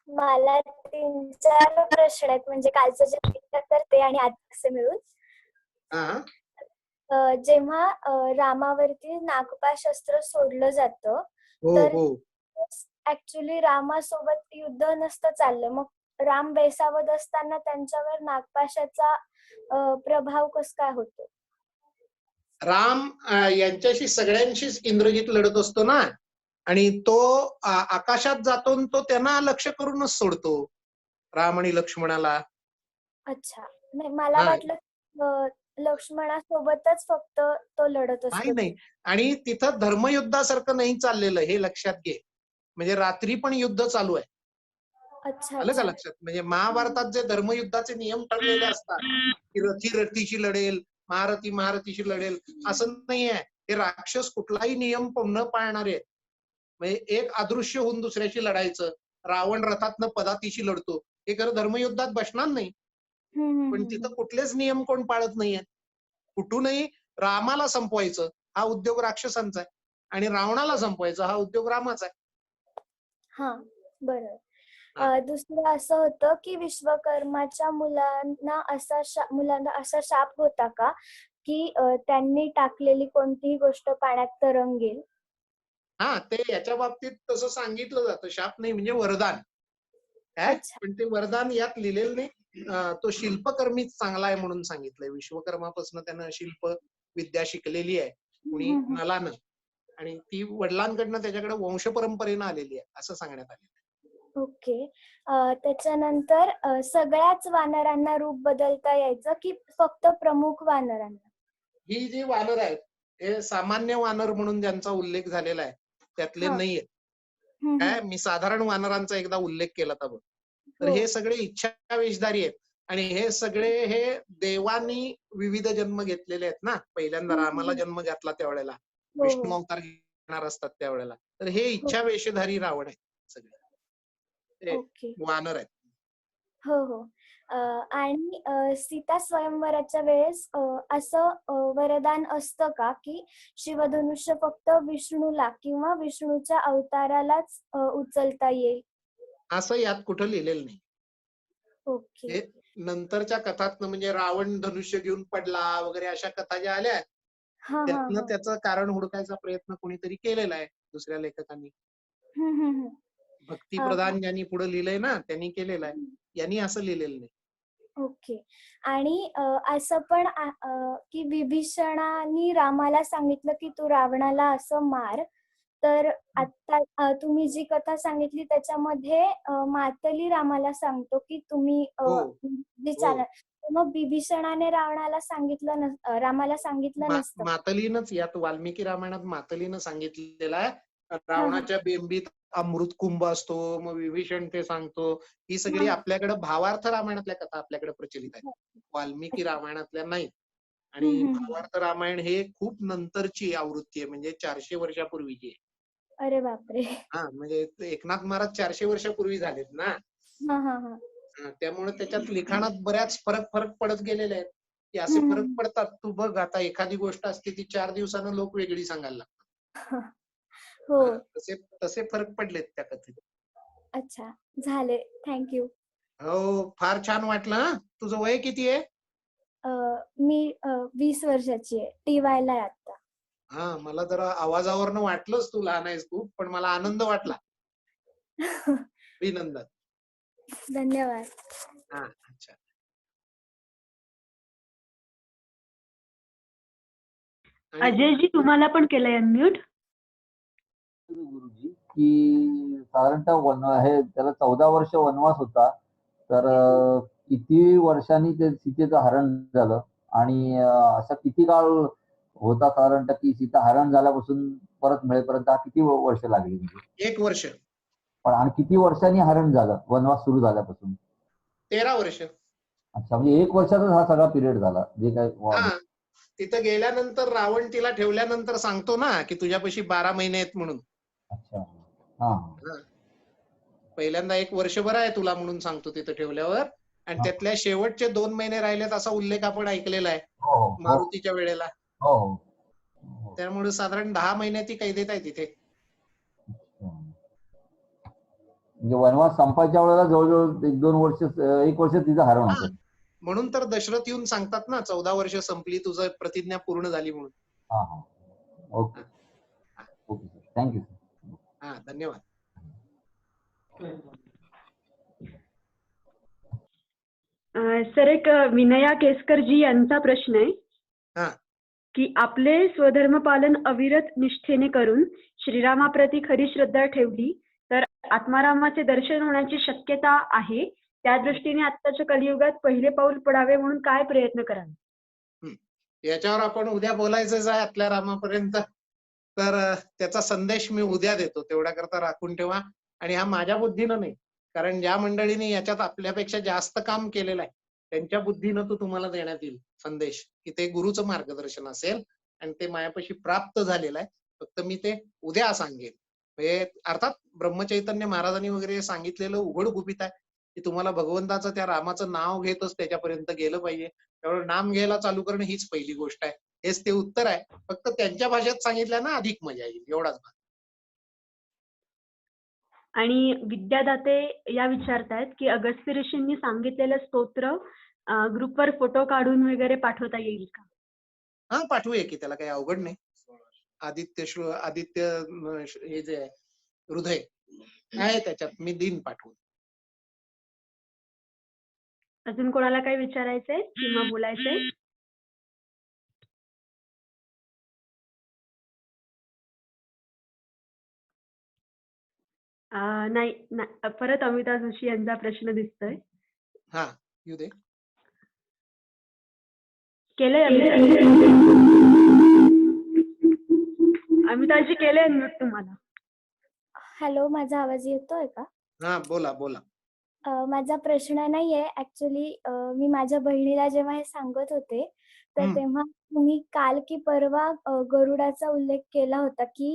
मला 3-4 प्रश्न आहेत, म्हणजे कालचं जे उत्तर ते आणि आजचे मिळून. हा, जेव्हा रामावरती नागपाश अस्त्र सोडलं जातं, हो तर हो. ऍक्च्युली रामासोबत युद्ध नसतं चाललं, मग राम बेसावत असताना त्यांच्यावर नागपाशाचा प्रभाव कस काय होतो? राम यांच्याशी सगळ्यांशीच इंद्रजित लढत असतो ना, आणि तो आकाशात जातो आणि तो त्यांना लक्ष करूनच सोडतो, राम आणि लक्ष्मणाला. अच्छा, नाही मला वाटलं लक्ष्मणासोबतच फक्त तो लढत नाही असतो. नाही, आणि तिथं धर्मयुद्धासारखं नाही चाललेलं हे लक्षात घे. म्हणजे रात्री पण युद्ध चालू आहे. अच्छा आलं का अच्छा. लक्षात. म्हणजे महाभारतात जे धर्मयुद्धाचे नियम ठरलेले असतात की रथी रथीशी लढेल, महारथी महारथीशी लढेल, असं नाहीये. हे राक्षस कुठलाही नियम न पाळणारे. म्हणजे एक अदृश्य होऊन दुसऱ्याशी लढायचं, रावण रथातनं पदातीशी लढतो, हे खरं धर्मयुद्धात बसणार नाही. पण तिथं कुठलेच नियम कोण पाळत नाहीये. कुठूनही रामाला संपवायचं हा उद्योग राक्षसांचा आहे आणि रावणाला संपवायचा हा उद्योग रामाचा आहे. हा, बरोबर. दुसरं असं होतं की विश्वकर्माच्या मुलांना असा शाप होता का की त्यांनी टाकलेली कोणतीही गोष्ट पाण्यात तरंगेल? हा, ते याच्या बाबतीत तसं सांगितलं जातं. शाप नाही म्हणजे वरदान. काय, अच्छा. पण ते वरदान यात लिहिलेलं नाही. तो शिल्पकर्मीच चांगला आहे म्हणून सांगितलंय. विश्वकर्मापासून त्यानं शिल्प विद्या शिकलेली आहे कुणी नलानं, आणि ती वडिलांकडनं त्याच्याकडे वंश परंपरेनं आलेली आहे असं सांगण्यात आलेलं आहे. ओके. त्याच्यानंतर सगळ्याच वानरांना रूप बदलता यायचं की फक्त प्रमुख वानरांना? ही जी वानर आहेत हे सामान्य वानर म्हणून ज्यांचा उल्लेख झालेला आहे त्यातले नाहीये. काय, मी साधारण वानरांचा एकदा उल्लेख केला होता बघ. तर हे सगळे इच्छावेशधारी आहेत आणि हे सगळे हे देवानी विविध जन्म घेतलेले आहेत ना. पहिल्यांदा रामाला जन्म घातला त्यावेळेला, विष्णू अवतार घेणार असतात त्यावेळेला. तर हे इच्छावेशधारी रावण आहेत सगळे, ते वानर आहेत. हो हो. आणि सीता स्वयंवराच्या वेळेस असं वरदान असतं का की शिवधनुष्य फक्त विष्णूला किंवा विष्णूच्या अवतारालाच उचलता येईल? असं यात कुठं लिहिलेलं नाही. ओके. हे नंतरच्या कथातनं, म्हणजे रावण धनुष्य घेऊन पडला वगैरे अशा कथा ज्या आल्या हा हा त्यातनं हा. त्याचं कारण हुडकायचा प्रयत्न कोणीतरी केलेला आहे दुसऱ्या लेखकांनी. हम्म हम्म हम्म. भक्तिप्रधान ज्यांनी पुढे लिहिलंय ना त्यांनी केलेलं आहे. यांनी असं लिहिलेलं नाही. ओके. आणि असं पण की विभीषणाने रामाला सांगितलं की तू रावणाला असं मार. तर आता तुम्ही जी कथा सांगितली त्याच्यामध्ये मातली रामाला सांगतो की तुम्ही हो, हो. विचारा. मग विभीषणाने रामाला सांगितलं नसतं. मातलीनच यात वाल्मिकी रामायणात मातलीनं सांगितलेलं आहे. हां, हां. रावणाच्या बेंबीत अमृत कुंभ असतो, मग विभीषण ते सांगतो. ही सगळी हां. आपल्याकडे भावार्थ रामायणातल्या कथा आपल्याकडे प्रचलित आहेत. हो. वाल्मिकी अच्छा. रामायणातल्या नाहीत. हं, आणि हं, हं. भावार्थ रामायण हे खूप नंतरची आवृत्ती आहे, म्हणजे 400 वर्षापूर्वीची आहे. अरे बापरे! म्हणजे ते एकनाथ महाराज 400 वर्षापूर्वी झालेत ना. हां, हां, हां. त्यामुळे त्याच्यात लिखाणात बऱ्याच फरक पडत गेलेले आहेत, की असे हं, फरक हं. पडतात. तू बघ आता एखादी गोष्ट असते ती 4 दिवसानं लोक वेगळी सांगायला लागतात. हो. तसे तसे फरक पडलेत त्या कथेत. अच्छा. झाले. Thank you. हो, फार छान वाटलं हं. तुझं वय किती आहे? मी 20 वर्षाची आहे. टी-वायला आहे आता. मला जरा आवाजावरनं वाटलंच तू लहान आहेस खूप, पण मला आनंद वाटला. अभिनंदन. धन्यवाद. अच्छा. आणि अजयजी तुम्हाला पण केलंय अनम्यूट. गुरुजी की साधारणतः हे त्याला 14 वर्ष वनवास होता. तर किती वर्षांनी ते सीतेचं हरण झालं आणि असा किती काळ होता साधारणतः की सीता हरण झाल्यापासून परत मिळेपर्यंत किती वर्ष लागली म्हणजे? 1 वर्ष. पण आणि किती वर्षांनी हरण झालं वनवास सुरू झाल्यापासून? 13 वर्ष. अच्छा, म्हणजे 1 वर्षाचाच हा सगळा पिरियड झाला जे काय तिथं गेल्यानंतर रावण तिला ठेवल्यानंतर सांगतो ना, की तुझ्यापाशी 12 महिने आहेत म्हणून. अच्छा. हा. पहिल्यांदा 1 वर्षभर आहे तुला म्हणून सांगतो तिथं ठेवल्यावर. आणि त्यातल्या शेवटचे 2 महिने राहिलेत असा उल्लेख आपण ऐकलेला आहे हो हो मारुतीच्या वेळेला. हो हो. त्यामुळे साधारण 10 महिने ती कैदेत आहे तिथे. म्हणजे वनवास संपायच्या वेळेला जवळजवळ 1-2 वर्ष 1 वर्ष तिचं हरण होतं. म्हणून तर दशरथ येऊन सांगतात ना 14 वर्ष संपली, तुझं प्रतिज्ञा पूर्ण झाली म्हणून. हा. Okay okay sir, thank you sir. धन्यवाद. सर एक विनया केसकरजी यांचा प्रश्न आहे की आपले स्वधर्म पालन अविरत निष्ठेने करून श्रीरामाप्रती खरी श्रद्धा ठेवली तर आत्मारामाचे दर्शन होण्याची शक्यता आहे. त्या दृष्टीने आत्ताच्या कलियुगात पहिले पाऊल पडावे म्हणून काय प्रयत्न करावे? याच्यावर आपण उद्या बोलायचंच आहे आपल्या रामापर्यंत. तर त्याचा संदेश मी उद्या देतो, तेवढ्या करता राखून ठेवा. आणि हा माझ्या बुद्धीनं नाही, कारण ज्या मंडळींनी याच्यात आपल्यापेक्षा जास्त काम केलेलं आहे त्यांच्या बुद्धीनं तो तुम्हाला देण्यात येईल संदेश, की ते गुरुचं मार्गदर्शन असेल आणि ते मायापाशी प्राप्त झालेलं आहे. फक्त मी ते उद्या सांगेन. म्हणजे अर्थात ब्रह्मचैतन्य महाराजांनी वगैरे सांगितलेलं उघड गुपित आहे, की तुम्हाला भगवंताचं त्या रामाचं नाव घेतच त्याच्यापर्यंत गेलं पाहिजे. त्यामुळे नाम घ्यायला चालू करणं हीच पहिली गोष्ट आहे. हेच ते उत्तर आहे. फक्त त्यांच्या भाषेत सांगितलं ना अधिक मजा येईल, एवढाच भाग. आणि विद्यादाते या विचारतायत की अगस्त्य ऋषींनी सांगितलेलं स्तोत्र ग्रुपवर फोटो काढून वगैरे पाठवता येईल का? पाठवूया की, त्याला काही अवघड नाही. आदित्य हे जे आहे हृदय आहे त्याच्यात, मी दिन पाठवून. अजून कोणाला काही विचारायचंय किंवा बोलायचंय? नाही, परत अमिता जोशी यांचा प्रश्न दिसतोय. येऊ दे. केलंय अमिताजी, केलंय तुम्हाला. हॅलो, माझा आवाज येतोय का? बोला. माझा प्रश्न नाहीये ऍक्च्युली. मी माझ्या बहिणीला जेव्हा हे सांगत होते तर तेव्हा तुम्ही काल की परवा गरुडाचा उल्लेख केला होता की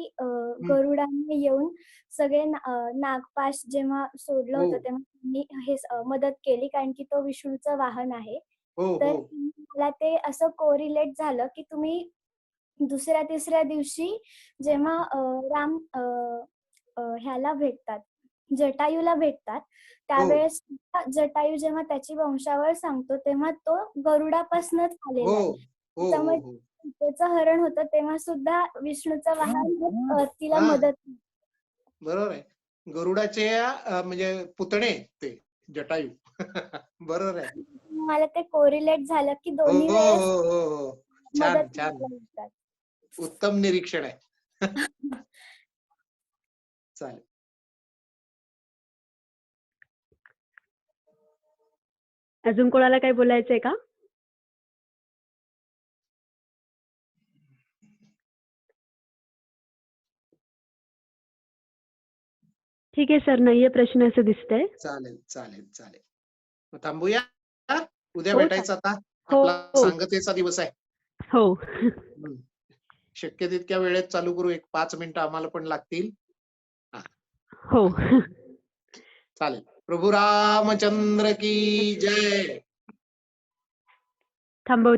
गरुडाने येऊन सगळे नागपाश जेव्हा सोडलं होतं तेव्हा त्यांनी हे मदत केली, कारण की तो विष्णूचं वाहन आहे. तर मला ते असं कोरिलेट झालं की तुम्ही दुसऱ्या तिसऱ्या दिवशी जेव्हा राम ह्याला भेटतात, जटायूला भेटतात, त्यावेळेस जटायू जेव्हा त्याची वंशावळ सांगतो तेव्हा तो गरुडापासूनच आलेला आहे. त्यामुळे सीतेचं हरण होतं तेव्हा सुद्धा विष्णूचं वाहन तिला हा. मदत बरोबर आहे. गरुडाचे म्हणजे पुतणे ते जटायू. बरोबर आहे. मला ते कोरिलेट झालं की हो दोन्ही हो वेळेस हो हो हो. छान मदत छान. करायला येतात. उत्तम निरीक्षण आहे. चालेल. अजून कोणाला काही बोलायचंय का? ठीक आहे सर, नाहीये प्रश्न असं दिसतंय. चालेल चालेल चालेल. मग थांबूया. उद्या हो, भेटायचं आता. हो, आपला हो. सांगतेचा दिवस आहे. हो. शक्य तितक्या वेळेत चालू करू. एक 5 मिनिटं आम्हाला पण लागतील. हो. चालेल. प्रभू रामचंद्र की जय. थांबव.